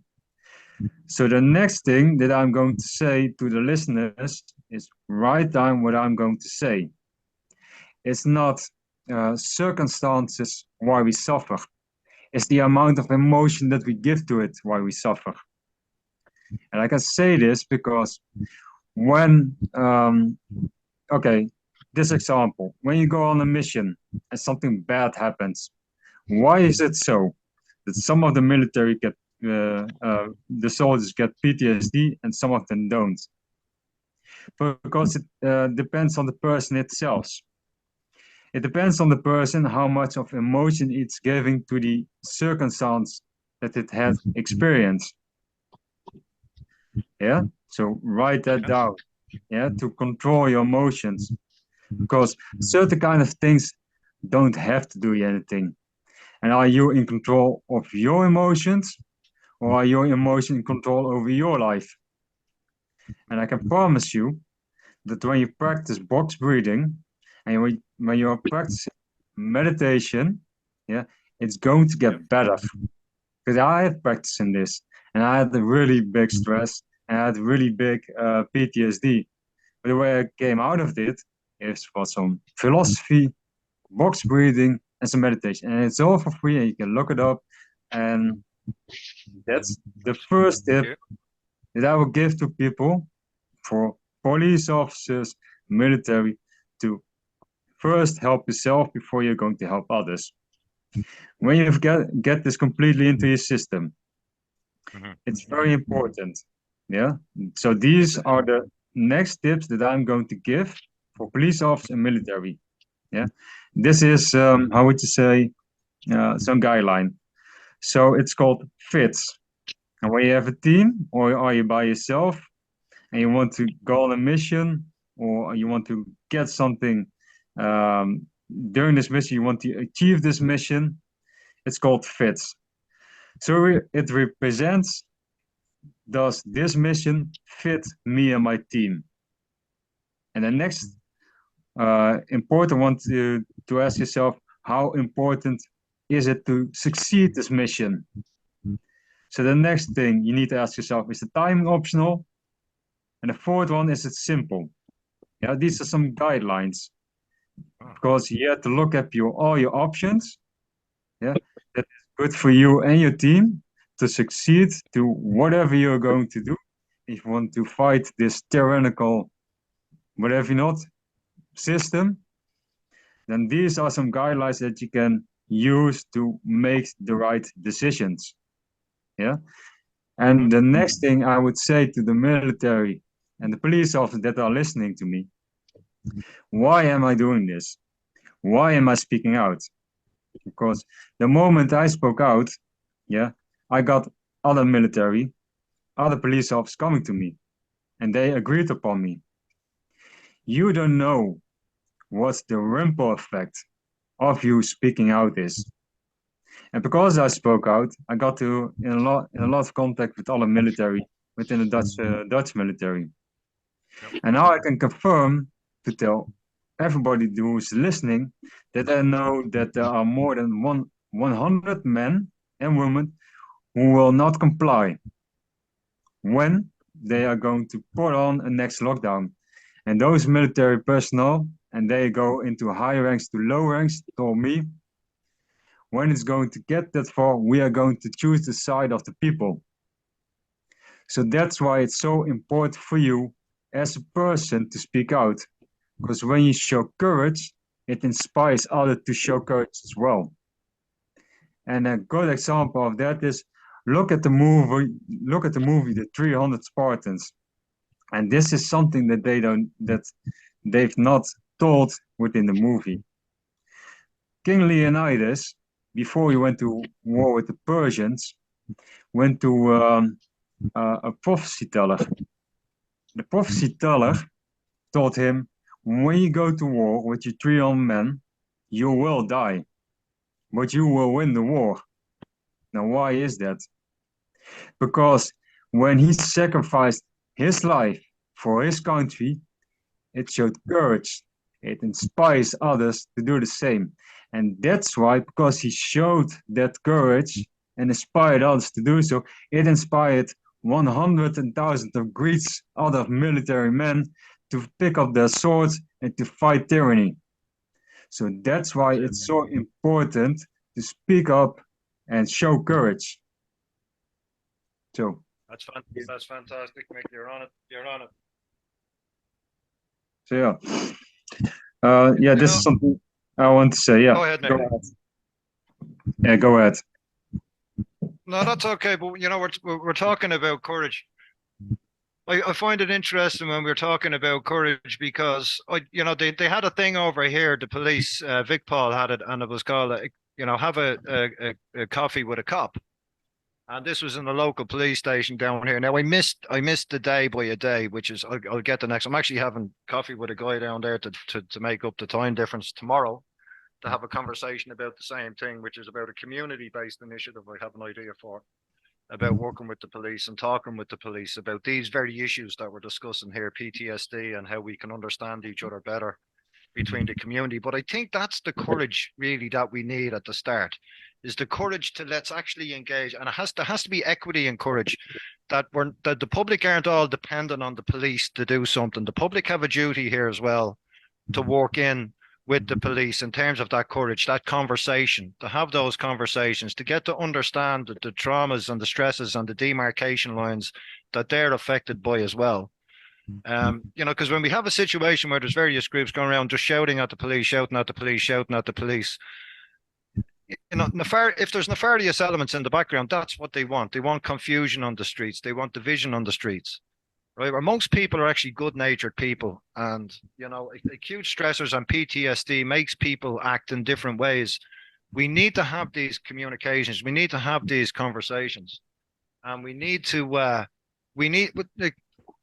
So the next thing that I'm going to say to the listeners is write down what I'm going to say. It's not circumstances why we suffer. It's the amount of emotion that we give to it why we suffer. And I can say this because when, okay, this example, when you go on a mission and something bad happens, why is it so that some of the military get, the soldiers get PTSD and some of them don't? Because it depends on the person itself. It depends on the person how much of emotion it's giving to the circumstance that it had experienced. Yeah, so write that down. Yeah, to control your emotions, because certain kind of things don't have to do anything. And are you in control of your emotions, or are your emotion in control over your life? And I can promise you that when you practice box breathing and when you're practicing meditation, yeah, it's going to get better. Because I had practiced in this, and I had a really big stress, and I had really big PTSD. But the way I came out of it was some philosophy, box breathing, and some meditation. And it's all for free, and you can look it up. And that's the first tip that I will give to people, for police officers, military, to first help yourself before you're going to help others. When you get this completely into your system, it's very important. Yeah. So these are the next tips that I'm going to give for police officers and military. Yeah. This is how would you say some guideline. So it's called FITS. And when you have a team, or are you by yourself, and you want to go on a mission, or you want to get something during this mission, you want to achieve this mission, it's called FITS. So it represents, does this mission fit me and my team? And the next important one to ask yourself, how important is it to succeed this mission? So the next thing you need to ask yourself, is the timing optional? And the fourth one, is it simple? Yeah, these are some guidelines, because you have to look at all your options. Yeah, that is good for you and your team to succeed to whatever you're going to do. If you want to fight this tyrannical, whatever not, system, then these are some guidelines that you can use to make the right decisions. Yeah. And the next thing I would say to the military and the police officers that are listening to me, why am I doing this? Why am I speaking out? Because the moment I spoke out, yeah, I got other military, other police officers coming to me, and they agreed upon me. You don't know what the ripple effect of you speaking out is. And because I spoke out, I got to in a lot of contact with other military within the Dutch military. And now I can confirm to tell everybody who's listening, that they know that there are more than 100 men and women who will not comply when they are going to put on a next lockdown. And those military personnel, and they go into high ranks to low ranks, told me, when it's going to get that far, we are going to choose the side of the people. So that's why it's so important for you as a person to speak out. Because when you show courage, it inspires others to show courage as well. And a good example of that is look at the movie The 300 Spartans. And this is something that they've not told within the movie. King Leonidas, before he went to war with the Persians, went to a prophecy teller. The prophecy teller told him, when you go to war with your 300 men, you will die, but you will win the war. Now, why is that? Because when he sacrificed his life for his country, it showed courage. It inspires others to do the same. And that's why, because he showed that courage and inspired others to do so, it inspired 100,000 of Greeks, other military men, to pick up their swords and to fight tyranny. So that's why it's so important to speak up and show courage. So That's fantastic, Mick. You're on it. You're on it. So yeah, this is something I want to say. Yeah, Go ahead, Mick. go ahead. Yeah, go ahead. No, that's okay. But you know, we're talking about courage. I find it interesting when we're talking about courage because you know they had a thing over here. The police, Vic Paul had it, and it was called have a coffee with a cop. And this was in the local police station down here. Now I missed the day by a day, which is I'll get the next. I'm actually having coffee with a guy down there to make up the time difference tomorrow, to have a conversation about the same thing, which is about a community-based initiative I have an idea for, about working with the police and talking with the police about these very issues that we're discussing here, PTSD, and how we can understand each other better between the community. But I think that's the courage really that we need at the start, is the courage to let's actually engage. And there has to be equity and courage, that the public aren't all dependent on the police to do something. The public have a duty here as well to work in with the police in terms of that courage, that conversation, to have those conversations, to get to understand the traumas and the stresses and the demarcation lines that they're affected by as well. Because when we have a situation where there's various groups going around just shouting at the police, shouting at the police, if there's nefarious elements in the background, that's what they want. They want confusion on the streets. They want division on the streets. Right, where most people are actually good-natured people, and acute stressors and PTSD makes people act in different ways. We need to have these communications. We need to have these conversations, and we need to.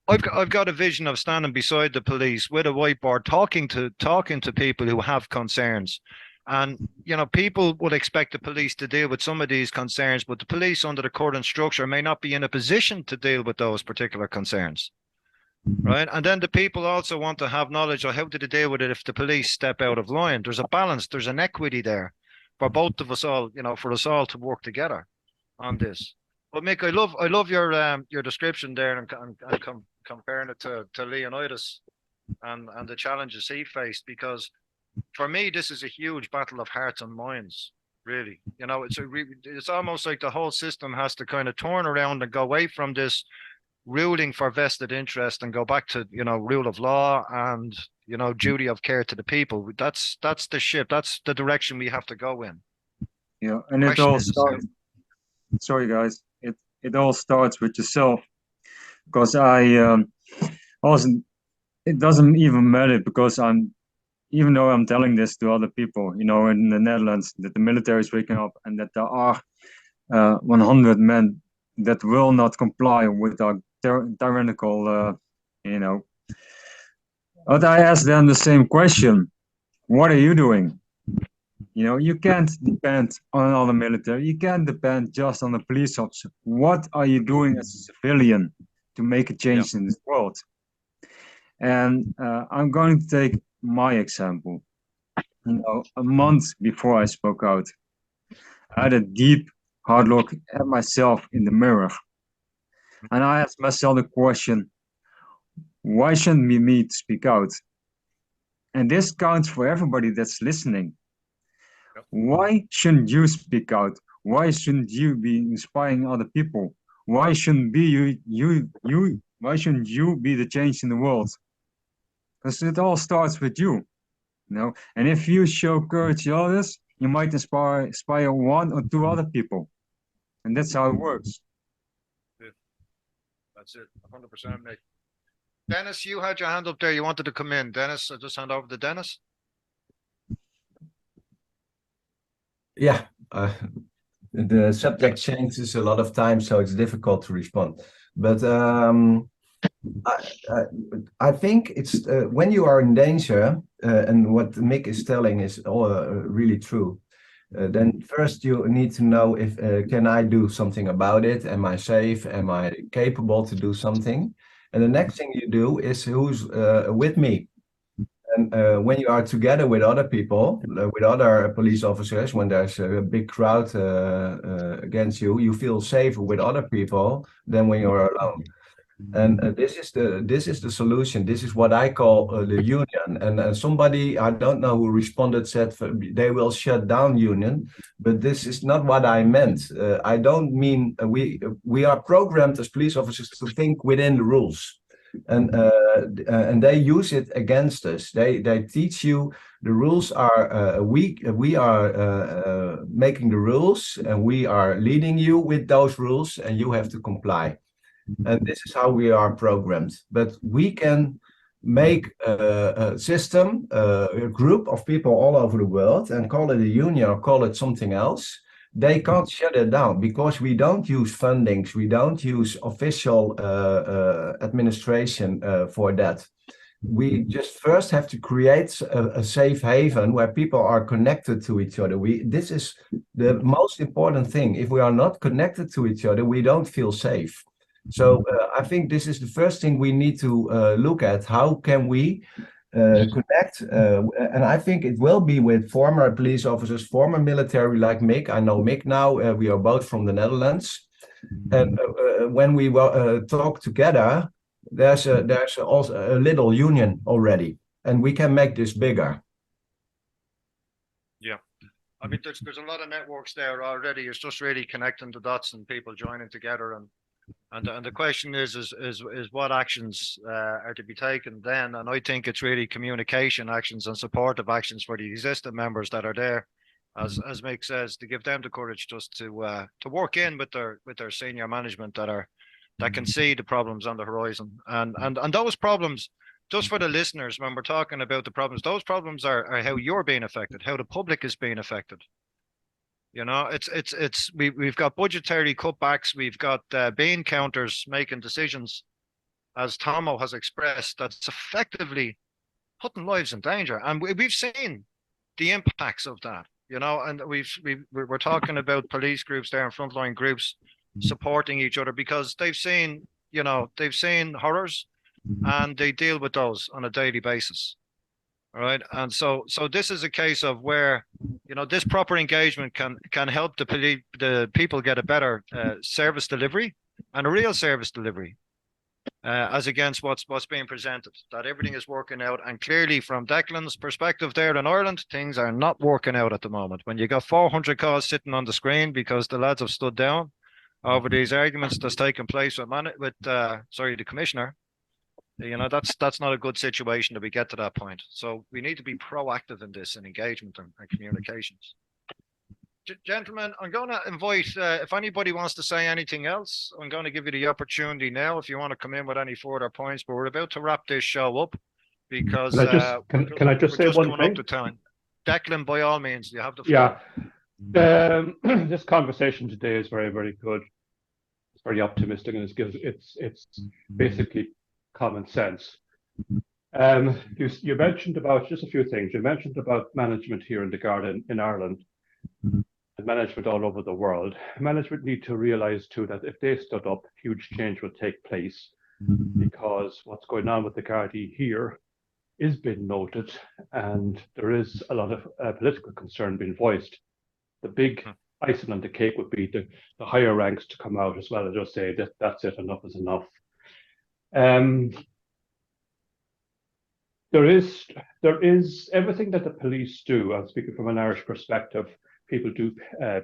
I've got a vision of standing beside the police with a whiteboard, talking to people who have concerns. And, people would expect the police to deal with some of these concerns, but the police under the current structure may not be in a position to deal with those particular concerns. Right. And then the people also want to have knowledge of how to deal with it if the police step out of line. There's a balance, there's an equity there for both of us all, for us all to work together on this. But Mick, I love your description there and comparing it to Leonidas and the challenges he faced, because for me, this is a huge battle of hearts and minds, really. It's almost like the whole system has to kind of turn around and go away from this ruling for vested interest and go back to, rule of law and, duty of care to the people. That's the shift. That's the direction we have to go in. Yeah, and it all starts. Sorry, guys. It all starts with yourself, because it doesn't even matter, because even though I'm telling this to other people, in the Netherlands, that the military is waking up and that there are 100 men that will not comply with our tyrannical, But I ask them the same question: what are you doing? You can't depend on another military. You can't depend just on a police officer. What are you doing as a civilian to make a change in this world? And I'm going to take my example. A month before I spoke out, I had a deep, hard look at myself in the mirror. And I asked myself the question, why shouldn't me to speak out? And this counts for everybody that's listening. Yep. Why shouldn't you speak out? Why shouldn't you be inspiring other people? Why shouldn't why shouldn't you be the change in the world? Because it all starts with you. And if you show courage to others, you might inspire one or two other people. And that's how it works. That's it, 100%, mate. Dennis, you had your hand up there. You wanted to come in. Dennis, I'll just hand over to Dennis. Yeah, the subject changes a lot of times, so it's difficult to respond. But I think it's when you are in danger, and what Mick is telling is all really true. Then first you need to know if can I do something about it? Am I safe? Am I capable to do something? And the next thing you do is who's with me. And when you are together with other people, with other police officers, when there's a big crowd against you, you feel safer with other people than when you're alone. And this is the solution. This is what I call the union. And somebody, I don't know who responded, said they will shut down union, but this is not what I meant. I don't mean we are programmed as police officers to think within the rules. And they use it against us. They teach you the rules are we are making the rules, and we are leading you with those rules, and you have to comply. And this is how we are programmed. But we can make a system, a group of people all over the world, and call it a union or call it something else. They can't shut it down because we don't use fundings, we don't use official administration for that. We just first have to create a safe haven where people are connected to each other. This is the most important thing. If we are not connected to each other, we don't feel safe. So I think this is the first thing we need to look at. How can we connect? And I think it will be with former police officers, former military like Mick. I know Mick now. We are both from the Netherlands. And when we talk together, there's also a little union already, and we can make this bigger. Yeah. I mean, there's a lot of networks there already. It's just really connecting the dots and people joining together. And the question is what actions are to be taken then? And I think it's really communication actions and supportive actions for the existing members that are there, as Mick says, to give them the courage just to work in with their senior management that can see the problems on the horizon. And those problems, just for the listeners, when we're talking about the problems, those problems are how you're being affected, how the public is being affected. You know, we've got budgetary cutbacks, we've got bean counters making decisions, as Tomo has expressed, that's effectively putting lives in danger, and we've seen the impacts of that. You know, and we're talking about police groups there and frontline groups supporting each other because they've seen horrors, and they deal with those on a daily basis. All right. And so this is a case of where, you know, this proper engagement can help the people get a better service delivery and a real service delivery as against what's being presented, that everything is working out. And clearly from Declan's perspective there in Ireland, things are not working out at the moment. When you got 400 calls sitting on the screen because the lads have stood down over these arguments that's taken place with the commissioner, you know, that's not a good situation that we get to that point. So we need to be proactive in this, in engagement and communications. Gentlemen, I'm going to invite, if anybody wants to say anything else, I'm going to give you the opportunity now if you want to come in with any further points, but we're about to wrap this show up because can I just say one thing? Declan, by all means, you have the floor. Yeah. This conversation today is very, very good. It's very optimistic, and it's basically common sense. You mentioned about just a few things. You mentioned about management here in the Garda in Ireland, and management all over the world. Management need to realize too that if they stood up, huge change would take place, because what's going on with the Gardaí here is being noted, and there is a lot of political concern being voiced. The big icing on the cake would be the higher ranks to come out as well and just say that that's it, enough is enough. There is everything that the police do. I'm speaking from an Irish perspective. People do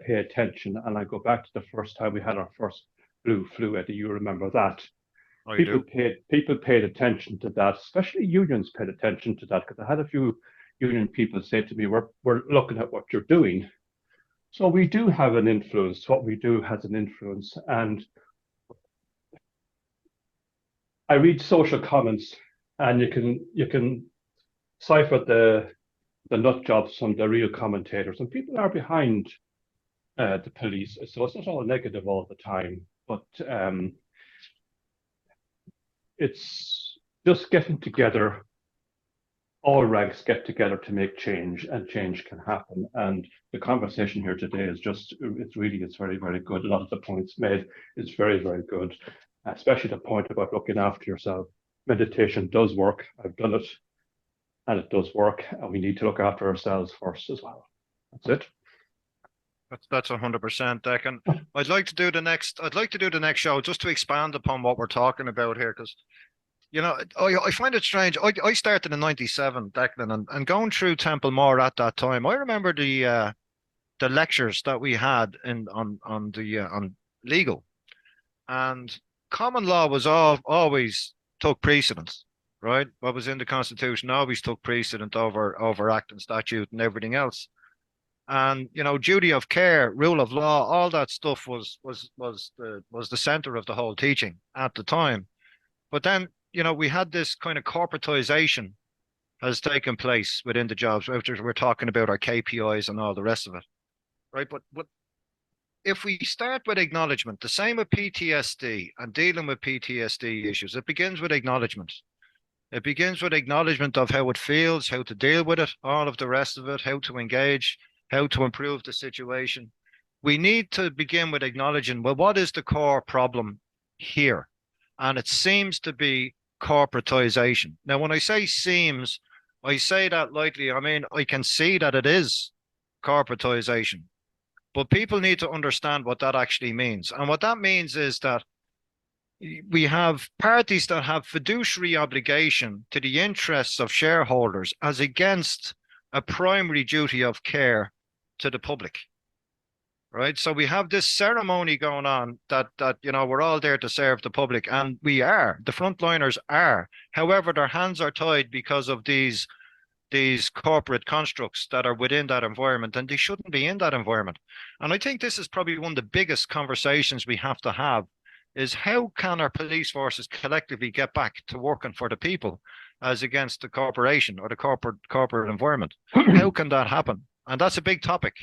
pay attention, and I go back to the first time we had our first blue flu. Eddie, you remember that? I People do. paid attention to that, especially unions paid attention to that, because I had a few union people say to me, "We're looking at what you're doing." So we do have an influence. What we do has an influence, and I read social comments, and you can cipher the nut jobs from the real commentators, and people are behind the police. So it's not all negative all the time, but it's just getting together. All ranks get together to make change, and change can happen. And the conversation here today is it's very, very good. A lot of the points made is very, very good, especially the point about looking after yourself. Meditation does work. I've done it, and it does work. And we need to look after ourselves first as well. That's it. That's 100%, Declan. I'd like to do the next show just to expand upon what we're talking about here, because I find it strange. I started in '97, Declan, and going through Templemore at that time, I remember the lectures that we had on legal, and common law was always took precedence, right? What was in the Constitution always took precedent over act and statute and everything else. And duty of care, rule of law, all that stuff was the center of the whole teaching at the time. But then we had this kind of corporatization has taken place within the jobs, which we're talking about our KPIs and all the rest of it, right? But if we start with acknowledgement, the same with PTSD and dealing with PTSD issues, it begins with acknowledgement. It begins with acknowledgement of how it feels, how to deal with it, all of the rest of it, how to engage, how to improve the situation. We need to begin with acknowledging, well, what is the core problem here? And it seems to be corporatization. Now, when I say seems, I say that lightly. I mean, I can see that it is corporatization, but people need to understand what that actually means. And what that means is that we have parties that have fiduciary obligation to the interests of shareholders as against a primary duty of care to the public. Right. So we have this ceremony going on that we're all there to serve the public, and the frontliners are. However, their hands are tied because of these corporate constructs that are within that environment, and they shouldn't be in that environment. And I think this is probably one of the biggest conversations we have to have, is how can our police forces collectively get back to working for the people as against the corporation or the corporate environment? How can that happen? And that's a big topic.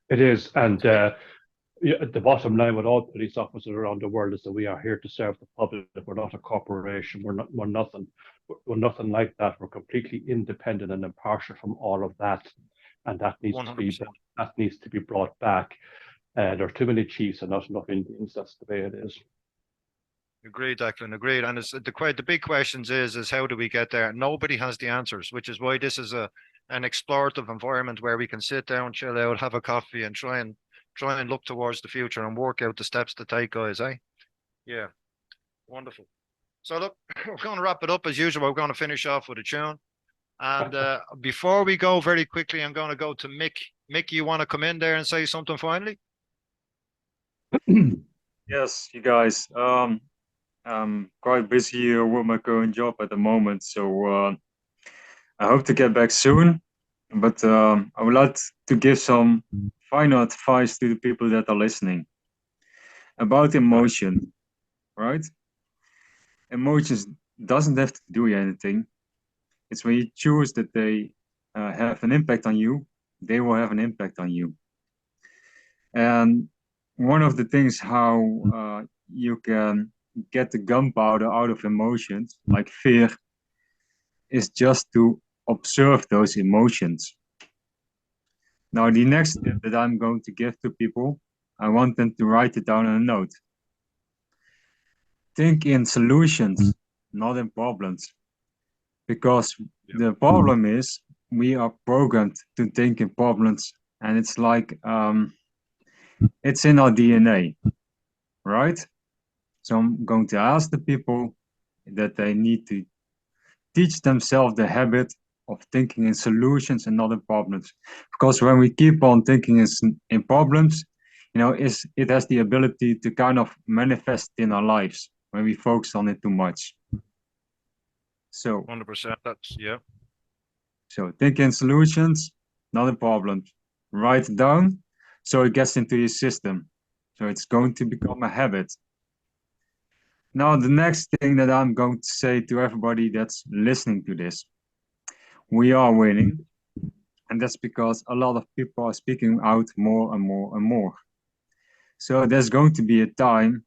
It is, and the bottom line with all police officers around the world is that we are here to serve the public. We're not a corporation. We're nothing like that. We're completely independent and impartial from all of that, and that needs to be brought back. There are too many chiefs and not enough Indians. That's the way it is. Agreed, Declan. Agreed. And it's the big questions is how do we get there? Nobody has the answers, which is why this is an explorative environment where we can sit down, chill out, have a coffee, and try and look towards the future and work out the steps to take, guys. Yeah, wonderful. So look, we're going to wrap it up as usual. We're going to finish off with a tune, and before we go, very quickly, I'm going to go to Mick. Mick, you want to come in there and say something finally? Yes, you guys. I'm quite busy with my current job at the moment, so I hope to get back soon. But I would like to give some final advice to the people that are listening about emotion, right? Emotions doesn't have to do anything. It's when you choose that they have an impact on you, they will have an impact on you. And one of the things how you can get the gunpowder out of emotions, like fear, is just to observe those emotions. Now, the next step that I'm going to give to people, I want them to write it down on a note. Think in solutions, not in problems. because the problem is we are programmed to think in problems, and it's like it's in our DNA, right? So I'm going to ask the people that they need to teach themselves the habit of thinking in solutions and not in problems, because when we keep on thinking in problems, it has the ability to kind of manifest in our lives when we focus on it too much. So 100%. That's, yeah. So think in solutions, not in problems. Write it down so it gets into your system. So it's going to become a habit. Now, the next thing that I'm going to say to everybody that's listening to this, we are winning. And that's because a lot of people are speaking out more and more and more. So there's going to be a time,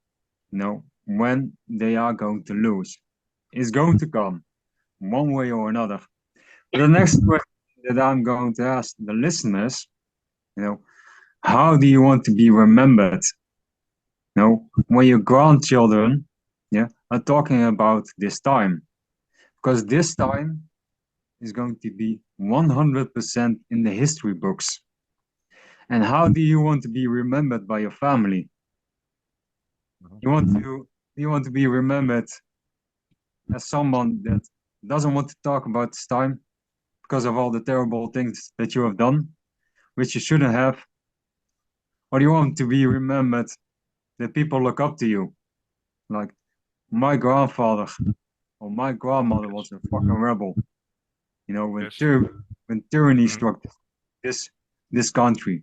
when they are going to lose. It's going to come one way or another. The next question that I'm going to ask the listeners, how do you want to be remembered? When your grandchildren, are talking about this time, because this time is going to be 100% in the history books. And how do you want to be remembered by your family? You want to be remembered as someone that doesn't want to talk about this time because of all the terrible things that you have done, which you shouldn't have? Or do you want to be remembered that people look up to you? Like, my grandfather or my grandmother was a fucking rebel. When tyranny struck this country.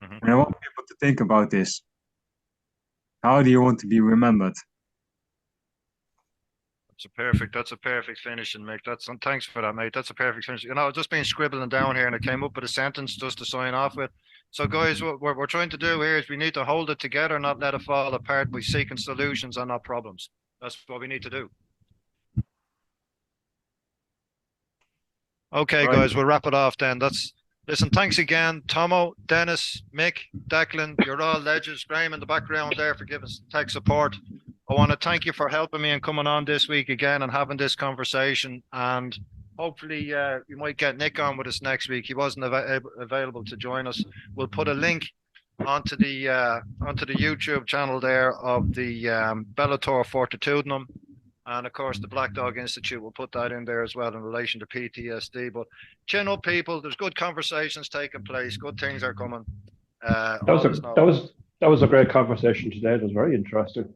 And I want people to think about this. How do you want to be remembered? That's a perfect finishing, Mick. Thanks for that, mate. That's a perfect finish. I've just been scribbling down here and I came up with a sentence just to sign off with. So guys, what we're trying to do here is we need to hold it together, not let it fall apart by seeking solutions and not problems. That's what we need to do. Okay, Right. guys, we'll wrap it off then. Listen, thanks again, Tomo, Dennis, Mick, Declan. You're all legends. Graham in the background there for giving us tech support. I want to thank you for helping me and coming on this week again and having this conversation. And hopefully we might get Nick on with us next week. He wasn't available to join us. We'll put a link onto the YouTube channel there of the Bellator Fortitudinum. And of course, the Black Dog Institute will put that in there as well in relation to PTSD. But chin up, people. There's good conversations taking place. Good things are coming. That was a great conversation today. It was very interesting.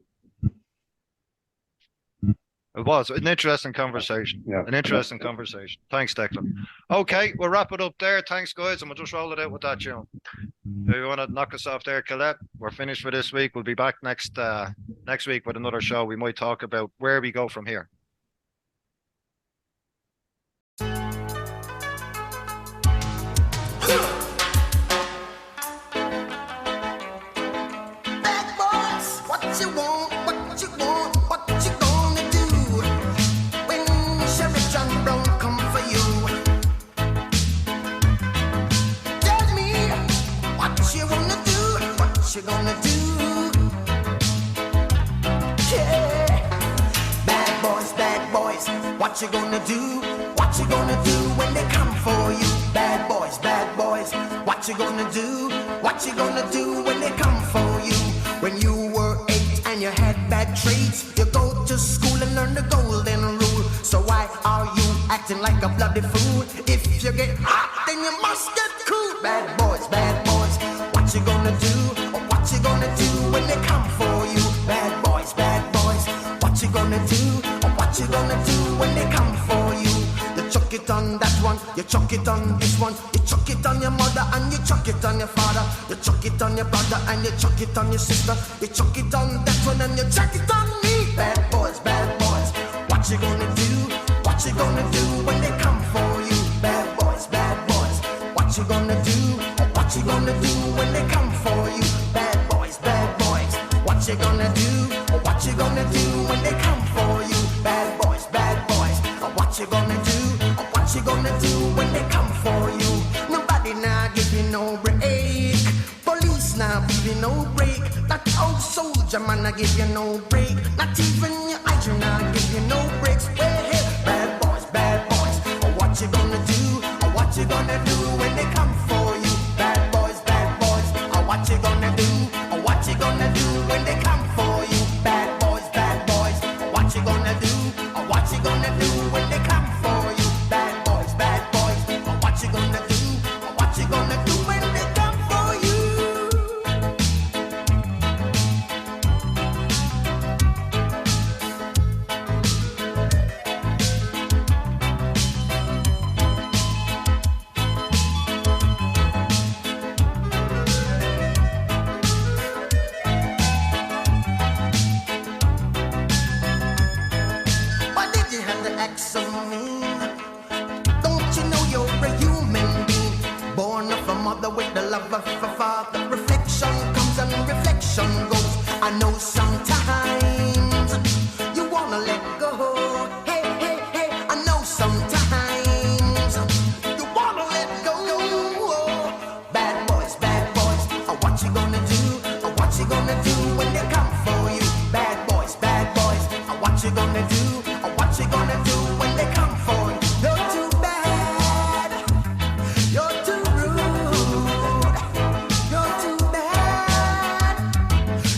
It was an interesting conversation. Yeah. An interesting conversation. Thanks, Declan. Okay, we'll wrap it up there. Thanks, guys, and we'll just roll it out with that tune. If you want to knock us off there, Colette, we're finished for this week. We'll be back next week with another show. We might talk about where we go from here. Bad boys, what you want, what you want, what you gonna do when Sheriff John Brown come for you? Tell me what you wanna do, what you gonna do? Yeah, bad boys, what you gonna do? What you gonna do when they come for you? Bad boys, what you gonna do? What you gonna do when they come for you? When you were 8 and you had bad traits, you go to school and learn the golden rule. So why are you acting like a bloody fool? If you get hot, then you must get cool. Bad boys, what you gonna do? What you gonna do when they come for you? Bad boys, what you gonna do? What you gonna do when they come for you? You chuck it on that one, you chuck it on this one, you chuck it on your mother and you chuck it on your father, you chuck it on your brother and you chuck it on your sister, you chuck it on that one and you chuck it on me. Bad boys, what you gonna do? What you gonna do when they come for you? Bad boys, what you gonna do? What you gonna do when they come for you? Bad boys, what you gonna do? What you gonna do when they come for you? Bad boys, what you gonna do? What you gonna do when they come for you? Nobody now give you no break. Police now give you no break. That old soldier man I give you no break. Not even your eyes now give you no breaks. Well, hey, bad boys, you gonna do when they come for you? Bad boys, what you gonna do? What you gonna do when they come for you? Bad boys, what you gonna do? What you gonna do when they come for you? Bad boys, what you gonna do? What you gonna do when they come for you? Why did you have to act so mean? Don't you know you're a human being? Born of a mother with the love of a father. Reflection comes and reflection goes. I know sometimes you wanna let go. Hey, hey, hey, I know sometimes you wanna let go. Bad boys, what you gonna do? What you gonna do when they come for you? Bad boys, what you gonna do? What you gonna do when they come for you? You're too bad. You're too rude. You're too bad.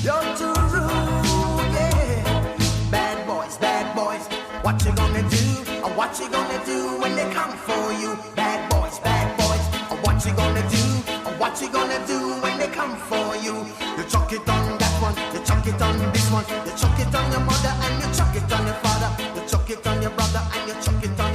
You're too rude. Yeah. Bad boys, what you gonna do? What you gonna do when they come for you? Bad boys, what you gonna do? What you gonna do when they come for you? You chuck it on that one, you chuck it on this one, you chuck it on your mother and you chuck it on your father, you chuck it on your brother and you chuck it on